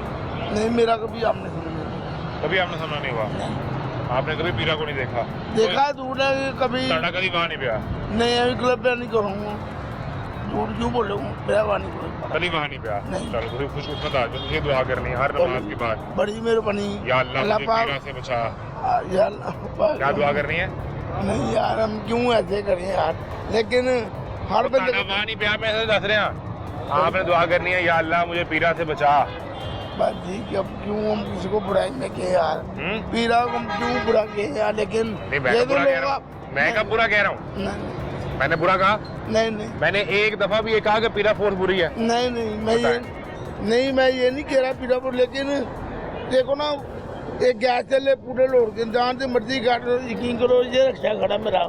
नहीं, मेरा कभी आमने सामने नहीं। कभी आमना सामना नहीं हुआ? आपने कभी पीरा को नहीं देखा? देखा दूर है कभी साड़ा कभी वहाँ नहीं गया? नहीं, अभी क्लब पे नहीं करूँगा, झूठ क्यों बोलूँगा, मेरा वहाँ नहीं करूँगा। कभी वहाँ नहीं गया? नहीं। चलो तुझे खुश किस्मत आ जाओ, तुझे दुआ करनी है हर नमाज के बाद, बड़ी मेहरबानी। या अल्लाह मुझे पीरा से बचा। या अल्लाह पाक। क्या दुआ करनी है? नहीं यार, हम क्यों ऐसे करें यार, लेकिन हर बंदे साड़ा वहाँ नहीं गया, मैं ऐसे दस रहा आपने दुआ करनी है, या अल्लाह मुझे पीरा से बचा। बात ठीक है, अब क्यों हम किसी को बुराई में कहे यार, पीरा को हम क्यों बुरा कहे यार, लेकिन नहीं, मैं बुरा कह रहा हूँ, मैं कब बुरा कह रहा हूँ? नहीं मैंने बुरा कहा? नहीं मैंने एक दफा भी ये कहा कि पीरा फोर्स बुरी है? नहीं मैं ये नहीं कह रहा पीरापुर, लेकिन देखो ना, एक गैस चले पूरे लोड के जहाँ से मर्जी काट, यकीन करो ये रक्षा खड़ा मेरा,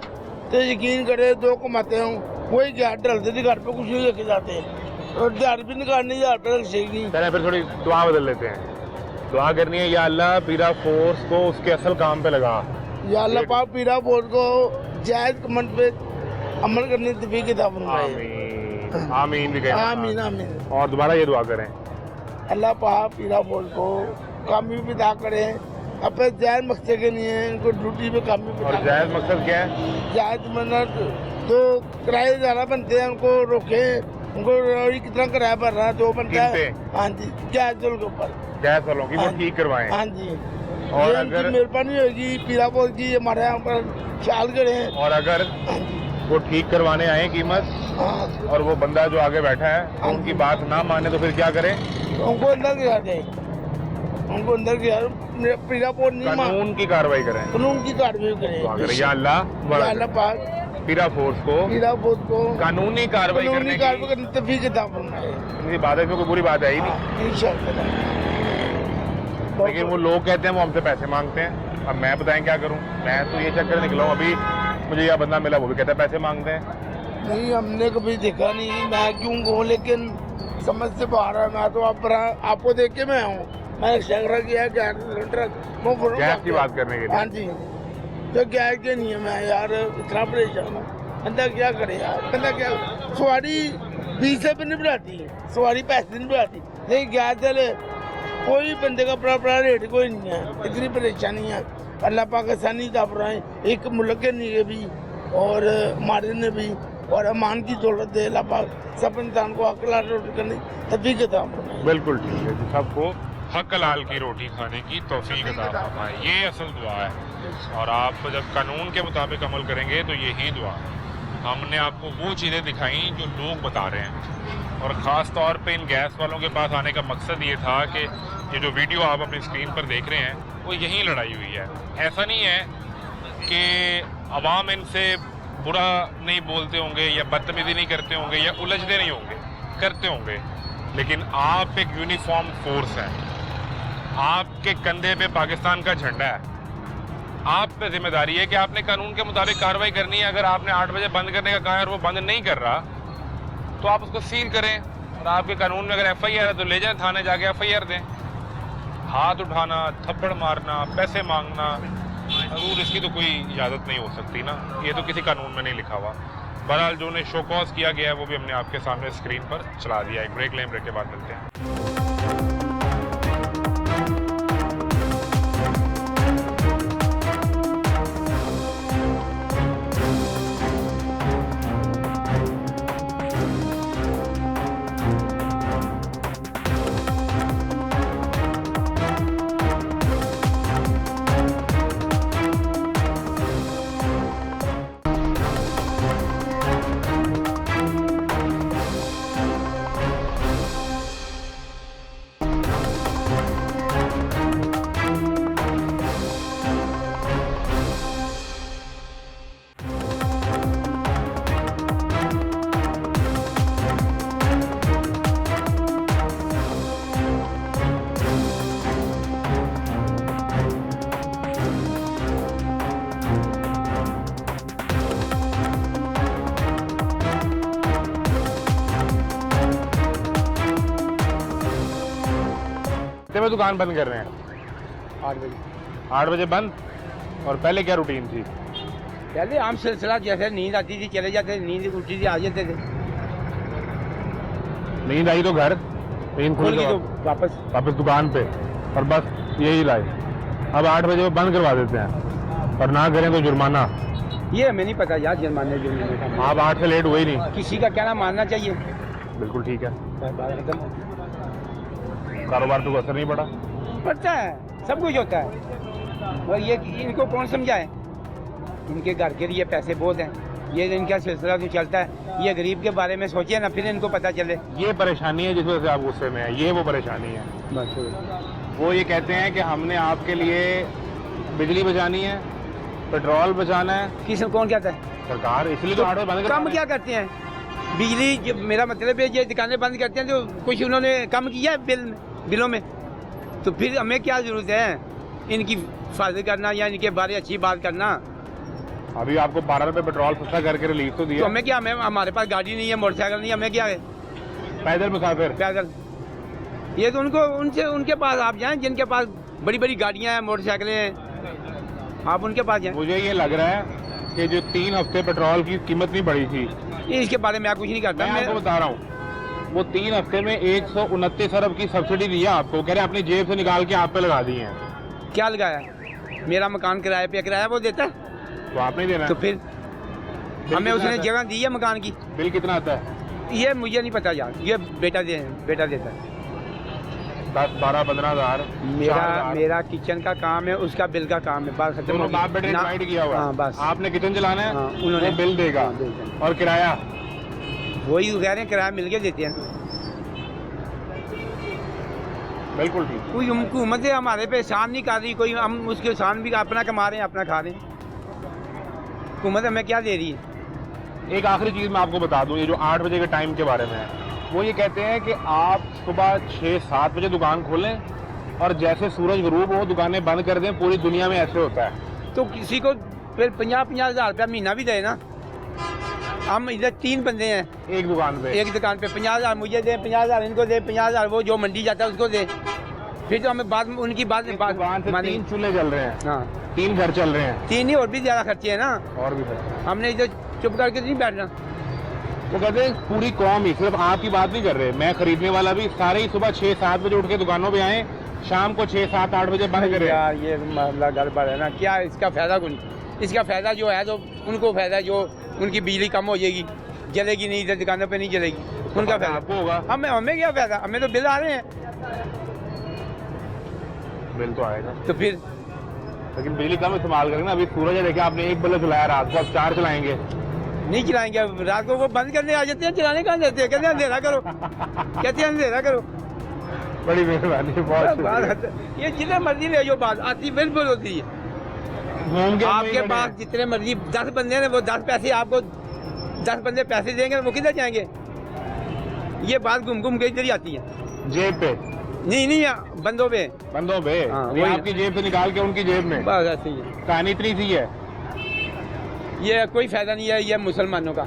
तो यकीन करे दो कमाते हूँ, वही गैस डलते थे घर पे, कुछ नहीं लेके जाते, और घर भी निकालने हजार रुपये रक्षा नहीं। चले फिर थोड़ी दुआ बदल लेते हैं, दुआ करनी है, या अल्लाह पीरा फोर्स को उसके असल काम पे लगा। या अल्लाह पाक पीरा फोर्स को जायज कमेंट पे अमल करने की तौफीक अता फरमाए। आमीन आमीन भी कहें। आमीन आमीन। और दोबारा ये दुआ करें, अल्लाह पाक पीरा फोर्स को कामयाबी अता करें, अपने जायज मकसद के लिए इनको ड्यूटी पे कामयाबी। और जायज मकसद क्या है? जायज मतलब तो किराए ज़्यादा बनते हैं, उनको रोके, उनको कितना किराया भर रहा है, 2 बनता है। हाँ जी, गैस के ऊपर गैस वालों की वो ठीक करवाएं। हाँ जी, और ये अगर उनकी मेहरबानी होगी, पीरा बोल की हमारे यहाँ पर ख्याल करें। और अगर हाँ जी, वो ठीक करवाने आए कीमत, हाँ, और वो बंदा जो आगे बैठा है उनकी बात ना माने तो फिर क्या करें? उनको अंदर गिरा दे, उनको अंदर गिरा, पीरा बोल नहीं मान, कानून की कार्रवाई करें, कानून की कार्रवाई दुआ करें, करें। या अल्लाह बड़ा या अल्लाह करे। पाक पीरा फोर्स को पीरा बोल को कानूनी कार्रवाई करने की करने की तौफीक अता फरमाए। इनकी बात में कोई बुरी बात है ही नहीं, इंशाअल्लाह। लेकिन वो लोग कहते हैं वो हमसे पैसे मांगते हैं। अब मैं बताएं क्या करूं? मैं तो ये चक्कर निकला हूं, अभी मुझे यह बंदा मिला वो भी कहता है पैसे मांगते हैं। नहीं, हमने कभी देखा नहीं, मैं क्यों कहूँ, लेकिन समझ से बाहर है। मैं तो आपको देख के मैं हूँ, मैं रिक्शा किया गैस सिलेंडर गैस की बात करने के लिए। हाँ जी, तो गैस के नहीं है मैं यार, इतना परेशान हूँ, बंदा क्या करे यार, बंदा क्या, सवारी 20 से भी नहीं बढ़ाती, सवारी पैसे नहीं बढ़ाती, लेकिन गैस चले कोई बंदे का अपना रेट कोई नहीं है, इतनी परेशानी है। अल्लाह पाक आसानी अता फरमाए, एक मुल्क के लिए भी और हमारे ने भी, और अमान की दौलत दे अल्लाह पाक, सब इंसान को हक हलाल रोटी करने तौफीक अता फरमाए। बिल्कुल ठीक है जी, सबको हक हलाल की रोटी खाने की तौफीक अता फरमाए, ये असल दुआ है। और आप जब कानून के मुताबिक अमल करेंगे तो यही दुआ है। हमने आपको वो चीज़ें दिखाई जो लोग बता रहे हैं, और ख़ास तौर पे इन गैस वालों के पास आने का मकसद ये था कि ये जो वीडियो आप अपनी स्क्रीन पर देख रहे हैं वो यहीं लड़ाई हुई है। ऐसा नहीं है कि अवाम इनसे बुरा नहीं बोलते होंगे या बदतमीजी नहीं करते होंगे या उलझते नहीं होंगे, करते होंगे, लेकिन आप एक यूनिफॉर्म फोर्स है, आपके कंधे पे पाकिस्तान का झंडा है, आप पे जिम्मेदारी है कि आपने कानून के मुताबिक कार्रवाई करनी है। अगर आपने 8 बजे बंद करने का कहा है और वो बंद नहीं कर रहा तो आप उसको सील करें, और आपके कानून में अगर FIR है तो ले जाएं थाने, जाके FIR दें। हाथ उठाना, थप्पड़ मारना, पैसे मांगना, जरूर इसकी तो कोई इजाज़त नहीं हो सकती ना, ये तो किसी कानून में नहीं लिखा हुआ। बहरहाल जो उन्हें शो कॉज किया गया है वो भी हमने आपके सामने स्क्रीन पर चला दिया। एक ब्रेक लें, ब्रेक के बाद मिलते हैं। कितने बजे दुकान बंद कर रहे हैं? 8 बजे। 8 बजे बंद। और पहले क्या रूटीन थी? पहले आम सिलसिला, जैसे नींद आती थी चले जाते, नींद उठती थी आ जाते थे, नींद आई तो घर, नींद खुल खुल गई तो तो वापस दुकान पे, और बस यही लाइफ। अब 8 बजे वो बंद करवा देते हैं, और ना करें तो जुर्माना। ये हमें नहीं पता यार, जुर्माने का आप 8 से लेट हुए ही नहीं। किसी का कहना मानना चाहिए। बिल्कुल ठीक है, कारोबार पे कोई असर नहीं पड़ा। पड़ता है, सब कुछ होता है, और ये इनको कौन समझाए? इनके घर के लिए पैसे बहुत हैं, ये इनका सिलसिला तो चलता है। ये गरीब के बारे में सोचिए ना, फिर इनको पता चले। ये परेशानी है जिस वजह से आप गुस्से में हैं, ये वो परेशानी है। वो ये कहते हैं कि हमने आपके लिए बिजली बचानी है, पेट्रोल बचाना है। किस कौन कहता है? सरकार, इसलिए तो 8 बजे बंद कम क्या करते हैं? बिजली मेरा मतलब है, ये दुकानें बंद करते हैं तो कुछ उन्होंने कम किया है बिलों में, तो फिर हमें क्या जरूरत है इनकी फायदे करना या इनके बारे अच्छी बात करना? अभी आपको 12 रुपए पेट्रोल सस्ता करके रिलीफ तो दिया। तो हमें क्या, हमें हमारे पास गाड़ी नहीं है, मोटरसाइकिल नहीं, हमें क्या है? पैदल मुसाफिर, पैदल। ये तो उनको उनसे उनके पास आप जाएं जिनके पास बड़ी बड़ी गाड़ियां हैं, मोटरसाइकिलें हैं, आप उनके पास जाएं। मुझे ये लग रहा है कि जो 3 हफ्ते पेट्रोल की कीमत नहीं बढ़ी थी, इसके बारे में आप कुछ नहीं करता। मैं आपको बता रहा हूँ, वो 3 हफ्ते में 129 अरब की सब्सिडी दी है आपको, कह रहे हैं अपनी जेब से निकाल के आप पे लगा दी है। क्या लगाया? मेरा मकान किराए पे, किराया वो देता है, तो आप नहीं देना। तो फिर हमें उसने जगह दी है मकान की। बिल कितना आता है? ये मुझे नहीं पता यार, ये बेटा देता है। 10, 12, 15 हज़ार। मेरा किचन का काम है, उसका बिल का काम है, बस खत्म हो दोनों गया। बाप बेटे ने डिवाइड किया हुआ है। हाँ, बस आपने किचन चलाना है, हाँ, उन्होंने वो बिल देगा, हाँ, बिल। और किराया वही कह रहे हैं, किराया मिलके देते हैं। बिल्कुल ठीक। कोई हुकूमत है हमारे पे एहसान नहीं कर रही, कोई हम उसके एहसान भी अपना कमा रहे हैं, अपना खा रहे हैं। हुकूमत हमें क्या दे रही है? एक आखिरी चीज़ मैं आपको बता दूं, ये जो 8 बजे के टाइम के बारे में है, वो ये कहते हैं कि आप सुबह 6-7 बजे दुकान खोलें और जैसे सूरज गरूब हो दुकानें बंद कर दें। पूरी दुनिया में ऐसे होता है। तो किसी को फिर 50-50 हज़ार रुपया महीना भी दे ना। हम इधर 3 बंदे हैं एक दुकान पे, 50 हज़ार मुझे दे, 50 हज़ार इनको दे, 50 हज़ार वो जो मंडी जाता है उसको दे, फिर तो हमें बात उनकी बात दुकान से 3 चूल्हे चल रहे हैं। हाँ, 3 घर चल रहे हैं। 3 ही, और भी ज़्यादा खर्चे हैं ना। और भी खर्चे। हमने इधर चुप करके नहीं बैठना। वो कहते हैं पूरी कौम ही, सिर्फ आपकी बात नहीं कर रहे, मैं खरीदने वाला भी, सारे ही सुबह 6-7 बजे उठ के दुकानों पे आए, शाम को 6-7-8 बजे बंद करें। यार ये मामला गड़बड़ है ना। क्या इसका फायदा कुछ? इसका फायदा जो है तो उनको फायदा है, जो उनकी बिजली कम हो जाएगी, जलेगी नहीं, इधर दुकानों पे नहीं जलेगी, उनका फायदा आपको होगा। हमें क्या फायदा? हमें तो बिल आ रहे हैं। बिल तो आएगा, तो फिर लेकिन बिजली कम इस्तेमाल करेंगे ना। अभी सूरज है, देखिए आपने 1 बल्ब चलाया, रात को आप 4 चलाएंगे। नहीं चलाएंगे, रात को वो बंद करने आ जाते हैं, चलाने कहाँ देते हैं? कहते हैं अंधेरा करो, कहते हैं अंधेरा करो। बड़ी मेहरबानी, बहुत शुक्रिया। ये जितने मर्जी ले जो बात आती बिल्कुल होती है। होंगे आपके पास जितने मर्जी 10 बंदे हैं वो 10 पैसे आपको 10 बंदे पैसे देंगे वो किधर जाएंगे? ये बात घूम घूम के इधर ही आती है जेब पे नहीं बंदों पे हाँ, ये वही। आपकी जेब से निकाल के उनकी जेब में। बस ऐसे ही है। कहानी इतनी सी है। ये कोई फायदा नहीं है ये मुसलमानों का।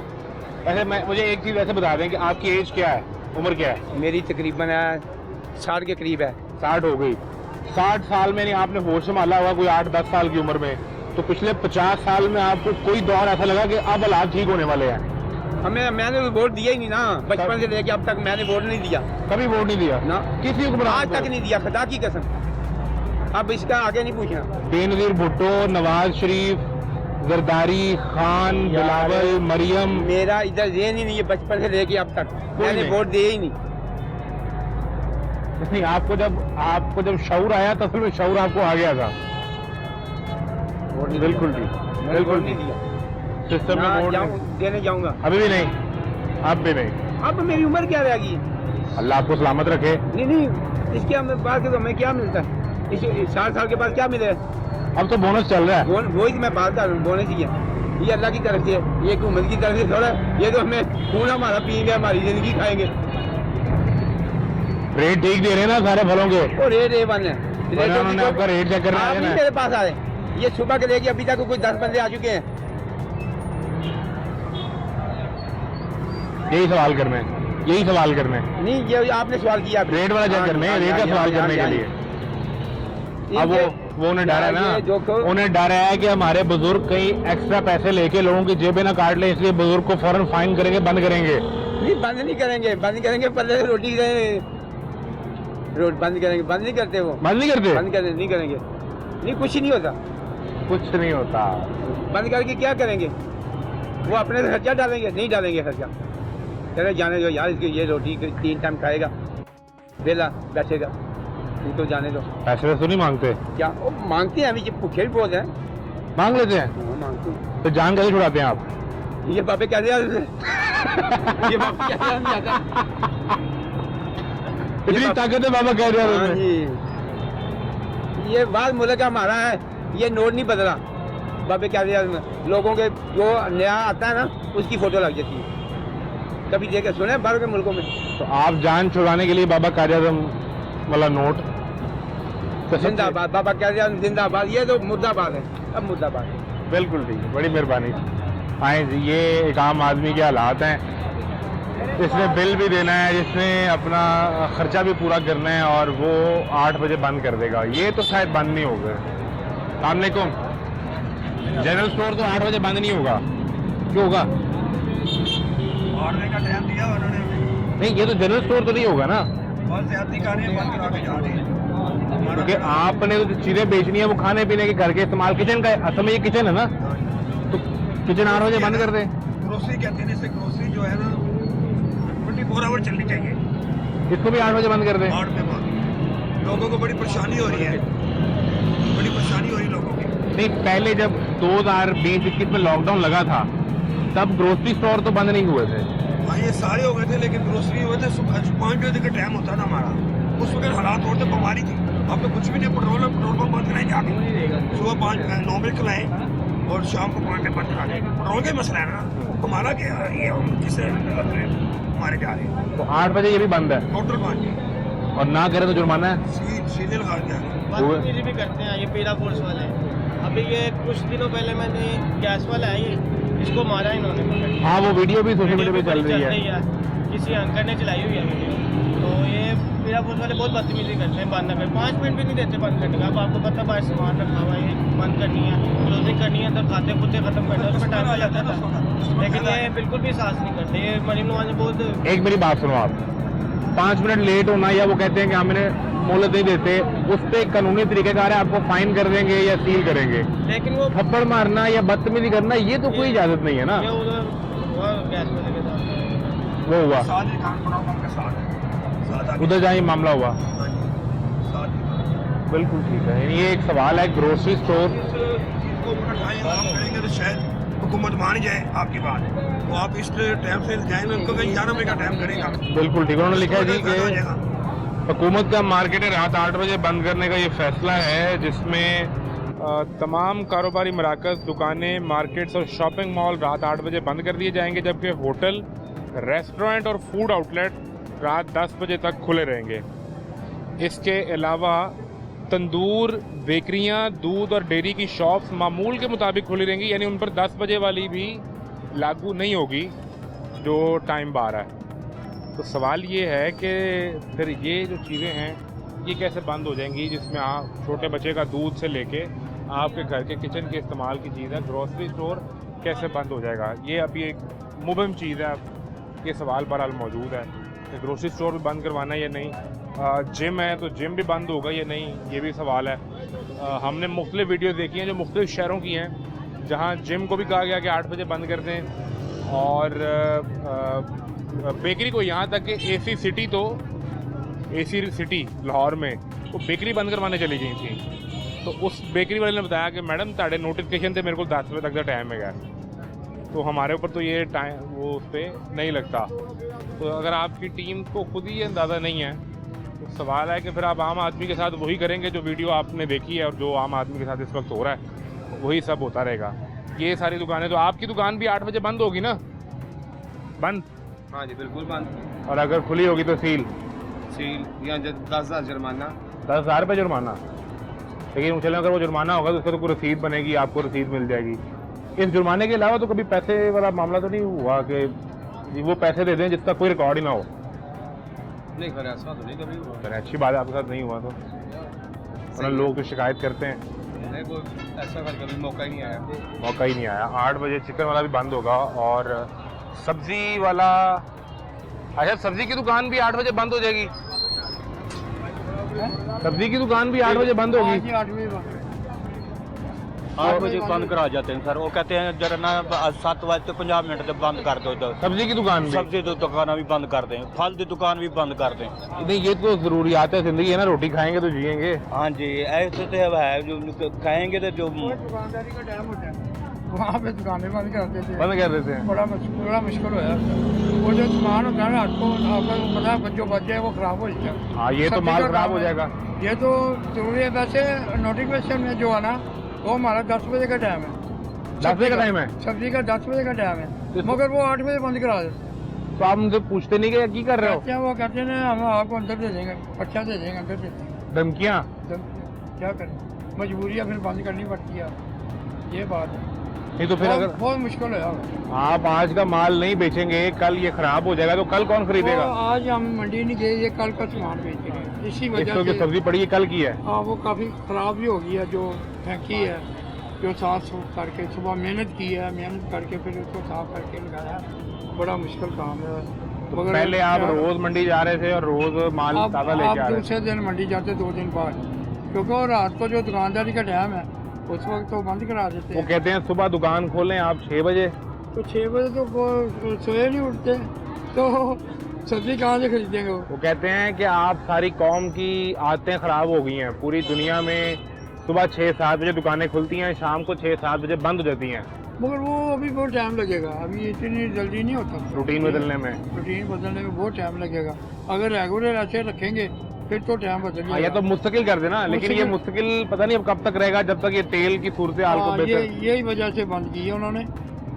वैसे मुझे एक चीज ऐसे बता दें कि आपकी एज क्या है, उम्र क्या है? मेरी तकरीबन 60 के करीब है। 60 हो गई। 60 साल में नहीं आपने होश संभाला होगा कोई 8-10 साल की उम्र में, तो पिछले 50 साल में आपको कोई दौर ऐसा लगा कि अब हालात ठीक होने वाले हैं? मैंने वोट दिया ही नहीं ना, बचपन से लेके अब तक मैंने वोट नहीं दिया। कभी वोट नहीं दिया ना किसी को? आज तक नहीं दिया, खुदा की कसम। अब इसका आगे नहीं पूछना। बेनज़ीर भुट्टो, नवाज शरीफ, जरदारी, खान, बिलावल, मरियम। मेरा इधर ये नहीं है, बचपन से लेके अब तक मैंने नहीं। वोट दिए ही नहीं। नहीं, आपको जब शऊर आया तो असल में शऊर आपको आ गया था। बिल्कुल नहीं दिया। सिस्टम में वोट देने जाऊंगा। अभी भी नहीं, अब भी नहीं। अब मेरी उम्र क्या रहेगी? अल्लाह आपको सलामत रखे। नहीं इसके बाद तो हमें क्या मिलता है? 60 साल के बाद क्या मिले? अब तो बोनस चल रहा है। वो ही मैं बात कर रहा हूँ, बोनस ही है। ये अल्लाह की तरफ से, ये हुकूमत की तरफ से थोड़ा, ये तो हमें खून हमारा पियेंगे, हमारी जिंदगी खाएंगे। रेट ठीक दे रहे हैं ना सारे फलों के? वो रेट A1 है। उन्होंने आपका रेट चेक करना आप है नहीं ना? मेरे पास आए, ये सुबह के लेके अभी तक कोई 10 बंदे आ चुके हैं। यही सवाल करने नहीं ये आपने सवाल किया, रेट वाला चेक करने, रेट का सवाल करने के लिए। अब वो उन्हें डर है ना, उन्हें डर है कि हमारे बुजुर्ग कहीं एक्स्ट्रा पैसे लेके लोगों की जेबें ना काट ले, इसलिए बुजुर्ग को फौरन फाइन करेंगे, बंद करेंगे। नहीं बंद नहीं करेंगे, पहले रोटी बंद करेंगे, बंद नहीं करते वो, बंद नहीं करते? बंद कर नहीं करेंगे, नहीं कुछ नहीं होता, कुछ नहीं होता। बंद करके क्या करेंगे? वो अपने से खर्चा डालेंगे? नहीं डालेंगे खर्चा। चले जाने दो यार, इसकी ये रोटी 3 टाइम खाएगा, वेला बैठेगा, तो जाने दो। पैसे तो नहीं मांगते? क्या वो मांगते हैं? अभी भूखे भी बहुत हैं, मांग लेते हैं। मांगते हैं। तो जान कैसे छुड़ाते हैं आप? ये बाबे कहते हैं ये बाबे कहते हैं इतनी ताकत है बाबा कह रहे हाँ हैं। जी, ये बात मुल्क का हमारा है, ये नोट नहीं बदला। बाबे क्या लोगों के जो नया आता है ना उसकी फोटो लग जाती है, कभी देखे सुने बाहर के मुल्कों में? तो आप जान छुड़ाने के लिए बाबा कारियाज़म वाला नोट तो जिंदाबाद, बाबा क्या जिंदाबाद, ये तो मुर्दाबाद है, अब मुर्दाबाद है। बिल्कुल ठीक है, बड़ी मेहरबानी। आए जी, ये एक आम आदमी के हालात हैं, इसने बिल भी देना है, जिसने अपना खर्चा भी पूरा करना है, और वो 8 बजे बंद कर देगा। ये तो शायद बंद नहीं होगा। अस्सलाम वालेकुम। जनरल स्टोर तो 8 बजे बंद नहीं होगा, क्यों होगा? का टाइम दिया उन्होंने, नहीं, ये तो जनरल स्टोर तो नहीं होगा ना, बहुत ज्यादा कर रहे हैं, बंद करा के जा रहे हैं। क्योंकि आपने तो चीजें बेचनी है वो खाने पीने के, घर के इस्तेमाल, किचन का। असल में ये किचन है ना, तो किचन 8 बजे बंद कर दे। ग्रोसरी कहते हैं इसे, ग्रोसरी जो है ना 24 आवर चलनी चाहिए, इसको भी 8 बजे बंद कर दे। 8 बजे बाद लोगों को बड़ी परेशानी हो रही है, बड़ी परेशानी हो रही है लोगों की। नहीं, पहले जब 2020-21 में लॉकडाउन लगा था तब ग्रोसरी स्टोर तो बंद नहीं हुए थे। हाँ, ये सारे हो गए थे, लेकिन ग्रोसरी हुए थे 5 बजे का टाइम होता था हमारा, उस वक्त हालात और थे, बीमारी थी। अब तो कुछ भी नहीं, पेट्रोल पंप बंद कराए जाके, सुबह 9 बजे खुलाए और शाम को 5 बजे बंद करा दें। पेट्रोल का मसला है ना, हमारा क्या है, ये हम किससे हमारे जा रहे हैं। तो 8 बजे ये भी बंद है, टोटल 5 और ना करे तो जुर्माना है। सीधे लगा के आ रहे हैं। बदतमीजी भी करते हैं ये पीला पुलिस वाले। अभी ये कुछ दिनों पहले मैंने गैस वाला है, इसको मारा इन्होंने पकड़ के। हाँ, वो वीडियो भी सोशल मीडिया पे चल रही है। किसी अंकल ने चलाई हुई है वीडियो। तो ये पीला पुलिस वाले बहुत बदतमीजी करते हैं, बंद कर 5 मिनट भी नहीं देते बंद करने का। अब आपको पता बाहर सामान रखा हुआ है, बंद करनी है, क्लोजिंग करनी है, तब खाते खुदे खत्म करना है, उसमें टाइम लग जाता था। लेकिन ये बिल्कुल भी साहस नहीं करते। ये मरीम नवाज ने बहुत। एक मेरी बात सुनो आप, 5 मिनट लेट होना या वो कहते हैं कि हमने मोहलत नहीं देते, उस पर कानूनी तरीकेकार है, आपको फाइन कर देंगे या सील करेंगे। लेकिन वो थप्पड़ मारना या बदतमीजी करना ये तो कोई इजाजत नहीं है ना। ये उधर हुआ गैस वाले के साथ, वो हुआ साथ ही खान बनाओ के साथ उधर जहाँ मामला हुआ। साथ बिल्कुल ठीक है। ये एक सवाल है, ग्रोसरी स्टोर इसको उठाएं, आप करेंगे तो शायद हुकूमत मान जाए आपकी बात, तो आप इस टाइम से जाएंगे, उनको कहीं 11 बजे का टाइम करेगा। बिल्कुल ठीक, उन्होंने लिखा है जी हो कि जाएगा। हुकूमत का मार्केट रात 8 बजे बंद करने का ये फैसला है, जिसमें तमाम कारोबारी मराकज़, दुकानें, मार्केट्स और शॉपिंग मॉल रात 8 बजे बंद कर दिए जाएंगे, जबकि होटल, रेस्टोरेंट और फूड आउटलेट रात 10 बजे तक खुले रहेंगे। इसके अलावा तंदूर, बेकरियां, दूध और डेयरी की शॉप्स मामूल के मुताबिक खुली रहेंगी, यानी उन पर 10 बजे वाली भी लागू नहीं होगी जो टाइम बार है। तो सवाल ये है कि फिर ये जो चीज़ें हैं ये कैसे बंद हो जाएंगी, जिसमें आप छोटे बच्चे का दूध से लेके आपके घर के किचन के इस्तेमाल की चीज़ है, ग्रोसरी स्टोर कैसे बंद हो जाएगा। ये अभी एक मुबहिम चीज़ है, ये सवाल बहरहाल मौजूद है कि ग्रोसरी स्टोर भी बंद करवाना है या नहीं। जिम है तो जिम भी बंद होगा या नहीं, ये भी सवाल है। हमने मुख्तलिफ वीडियो देखी हैं जो मुख्तलिफ शहरों की हैं, जहाँ जिम को भी कहा गया कि 8 बजे बंद कर दें, और बेकरी को, यहाँ तक कि एसी सिटी लाहौर में वो बेकरी बंद करवाने चली गई थी। तो उस बेकरी वाले ने बताया कि मैडम ताड़े नोटिफिकेशन थे, मेरे को 10 बजे तक का टाइम है। तो हमारे ऊपर तो ये टाइम वो उस पर नहीं लगता। तो अगर आपकी टीम को खुद ही अंदाज़ा नहीं है तो सवाल है कि फिर आप आम आदमी के साथ वही करेंगे जो वीडियो आपने देखी है और जो आम आदमी के साथ इस वक्त हो रहा है, वही सब होता रहेगा। ये सारी दुकानें, तो आपकी दुकान भी 8 बजे बंद होगी ना? बंद? हाँ जी बिल्कुल बंद। और अगर खुली होगी तो सील या 10,000 जुर्माना। 10,000 रुपये जुर्माना। लेकिन चलो अगर वो जुर्माना होगा तो उसका तो कोई रसीद बनेगी, आपको रसीद मिल जाएगी। इस जुर्माने के अलावा तो कभी पैसे वाला मामला तो नहीं हुआ कि वो पैसे दे दें जिसका कोई रिकॉर्ड ही ना हो? नहीं सर, ऐसा तो नहीं कभी हुआ। सर अच्छी बात है, आपके साथ नहीं हुआ तो। मतलब लोग तो शिकायत करते हैं। नहीं, कोई ऐसा कभी मौका ही नहीं आया। मौका ही नहीं आया। 8 बजे चिकन वाला भी बंद होगा और सब्जी वाला, अच्छा सब्जी की दुकान भी 8 बजे बंद हो जाएगी? सब्जी की दुकान भी 8 बजे बंद होगी? 8 बजे बंद करा जाते हैं सर। वो कहते हैं जरा ना 7 बजे तो 50 मिनट तक बंद कर दो। सब्जी की दुकान भी? सब्जी की दुकान भी बंद कर दें, फल की दुकान भी बंद कर दें। नहीं, ये तो जरूरियात है जिंदगी है ना, रोटी खाएंगे तो जिएंगे। हाँ जी, ऐसे तो है, जो खाएंगे तो जो दुकानदारी का टाइम होता है वहाँ पे दुकानें बंद कर देते हैं। बंद कर देते हैं। बड़ा मुश्किल होया। वो जो सामान होता है ना, आपको पता है जो बच जाए वो खराब हो जाता है। हाँ, ये तो माल खराब हो जाएगा। ये तो जरूरी है। वैसे नोटिफिकेशन में जो है ना वो हमारा 10 बजे का टाइम है। 10 बजे का टाइम है? सब्जी का 10 बजे का टाइम है, मगर वो 8 बजे बंद करा देते। तो आप मुझे पूछते नहीं कि की कर रहे हो? क्या वो कहते हैं ना, हम आपको अंदर दे देंगे, अच्छा दे देंगे, अंदर दे देंगे। धमकियाँ? क्या करें, मजबूरियाँ फिर बंद करनी पड़ती है। ये बात है। नहीं तो फिर अगर बहुत मुश्किल है। आप आज का माल नहीं बेचेंगे, कल ये खराब हो जाएगा, तो कल कौन खरीदेगा? आज हम मंडी नहीं गए, ये कल का सामान बेच रहे हैं, इसी वजह से। सब्जी पड़ी है कल की है। हाँ, वो काफ़ी ख़राब भी हो गई है, जो फेंकी है, जो साफ सूफ करके सुबह मेहनत की है, मेहनत करके फिर उसको साफ करके लगाया। बड़ा मुश्किल काम है। तो पहले आप रोज मंडी जा रहे थे और रोज माल ताज़ा लेके आ रहे थे? दूसरे दिन मंडी जाते 2 दिन बाद, क्योंकि वो रात को जो दुकानदारी का टाइम है उस वक्त तो बंद करा देते हैं। वो कहते हैं सुबह दुकान खोलें आप 6 बजे, तो 6 बजे तो वो सोए नहीं उठते, तो सब्जी कहाँ से खरीदेंगे? वो कहते हैं कि आप सारी कौम की आदतें ख़राब हो गई हैं। पूरी दुनिया में सुबह 6-7 बजे दुकानें खुलती हैं, शाम को 6-7 बजे बंद हो जाती हैं। मगर वो अभी बहुत टाइम लगेगा, अभी इतनी जल्दी नहीं होता। रूटीन बदलने में? रूटीन बदलने में बहुत टाइम लगेगा। अगर रेगुलर ऐसे रखेंगे फिर तो टाइम बदल जाएगा। या तो मुस्तकिल कर देना, लेकिन ये मुस्तकिल पता नहीं अब कब तक रहेगा, जब तक ये तेल की सूरत हाल को बेहतर। यही वजह से बंद की है उन्होंने।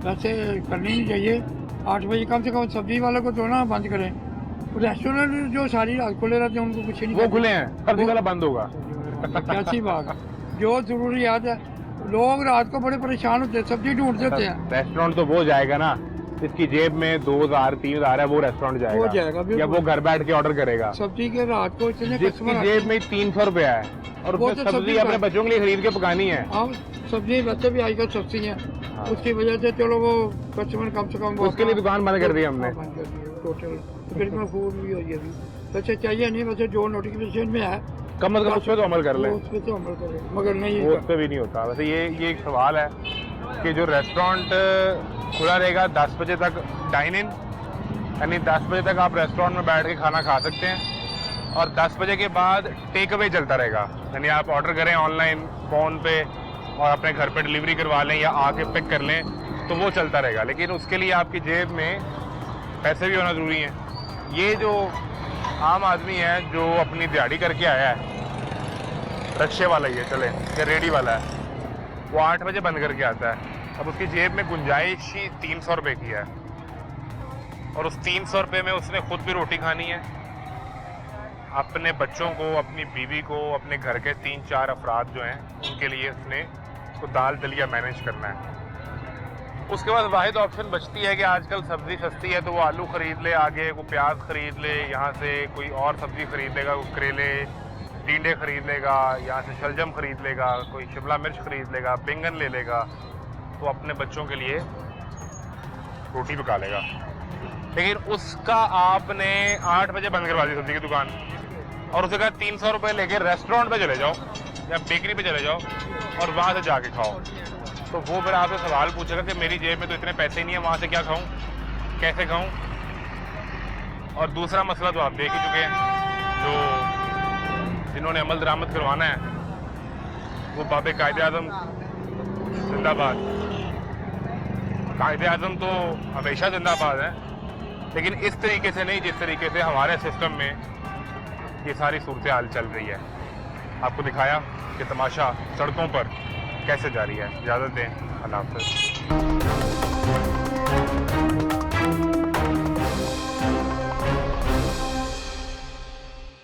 वैसे करनी नहीं चाहिए। 8 बजे कम से कम सब्जी वालों को तो ना बंद करें। रेस्टोरेंट जो सारी रात खुले रहते हैं उनको कुछ नहीं, वो खुले हैं, सब्जी वाला बंद होगा। कैसी बात है। जो जरूरियात है, लोग रात को बड़े परेशान होते हैं, सब्जी ढूंढ देते हैं। रेस्टोरेंट तो वो जाएगा ना इसकी जेब में 2,000-3,000 है, वो रेस्टोरेंट जाएगा, या वो घर बैठ के ऑर्डर करेगा। सब्जी के रात को इतने जिसकी जेब में 300 रुपया है और वो उसमें तो सब्जी अपने बच्चों के लिए खरीद के पकानी है। हाँ, सब्जी वैसे भी आजकल सस्ती है, उसकी वजह से चलो वो कस्टमर कम से कम उसके लिए दुकान बंद कर दी हमने टोटल। तो फिर फूड भी हो गई। वैसे चाहिए नहीं, वैसे जो नोटिफिकेशन में है कम अज कम उस पर तो अमल कर ले, उस पर तो अमल करें, मगर नहीं वो उस पर भी नहीं होता। वैसे ये एक सवाल है कि जो रेस्टोरेंट खुला रहेगा 10 बजे तक डाइन इन, यानी 10 बजे तक आप रेस्टोरेंट में बैठ के खाना खा सकते हैं, और 10 बजे के बाद टेक अवे चलता रहेगा, यानी आप ऑर्डर करें ऑनलाइन फ़ोन पे और अपने घर पे डिलीवरी करवा लें या आके पिक कर लें, तो वो चलता रहेगा। लेकिन उसके लिए आपकी जेब में पैसे भी होना ज़रूरी हैं। ये जो आम आदमी है जो अपनी दिहाड़ी करके आया है, रिक्शे वाला ही है चले या रेडी वाला है, वो 8 बजे बंद करके आता है। अब उसकी जेब में गुंजाइश ही 300 रुपये की है, और उस 300 रुपये में उसने खुद भी रोटी खानी है, अपने बच्चों को, अपनी बीवी को, अपने घर के 3-4 अफराद जो हैं उनके लिए उसने तो दाल दलिया मैनेज करना है। उसके बाद वाहिद ऑप्शन बचती है कि आजकल सब्ज़ी सस्ती है तो वो आलू ख़रीद ले, आगे वो प्याज ख़रीद ले, यहाँ से कोई और सब्ज़ी ख़रीद लेगा, वो करेले टिंडे ख़रीद लेगा, यहाँ से शलजम ख़रीद लेगा, कोई शिमला मिर्च ख़रीद लेगा, बैंगन ले लेगा, तो अपने बच्चों के लिए रोटी पका लेगा। लेकिन उसका आपने 8 बजे बंद करवा दी सब्ज़ी की दुकान, और उसे कहा 300 रुपये लेके रेस्टोरेंट पे चले जाओ या बेकरी पे चले जाओ और वहाँ से जाके खाओ। तो वो फिर आपसे सवाल पूछेगा कि मेरी जेब में तो इतने पैसे ही नहीं है, वहाँ से क्या खाऊं, कैसे खाऊं। और दूसरा मसला तो आप देख ही चुके हैं, जो जिन्होंने अमल दरामद करवाना है वो बाबे कायदे आज़म जिंदाबाद। कायदे आज़म तो हमेशा जिंदाबाद है, लेकिन इस तरीके से नहीं जिस तरीके से हमारे सिस्टम में ये सारी सूरत हाल चल रही है। आपको दिखाया कि तमाशा सड़कों पर कैसे जारी है। इजाज़त दें, अल्लाह हाफ़िज़।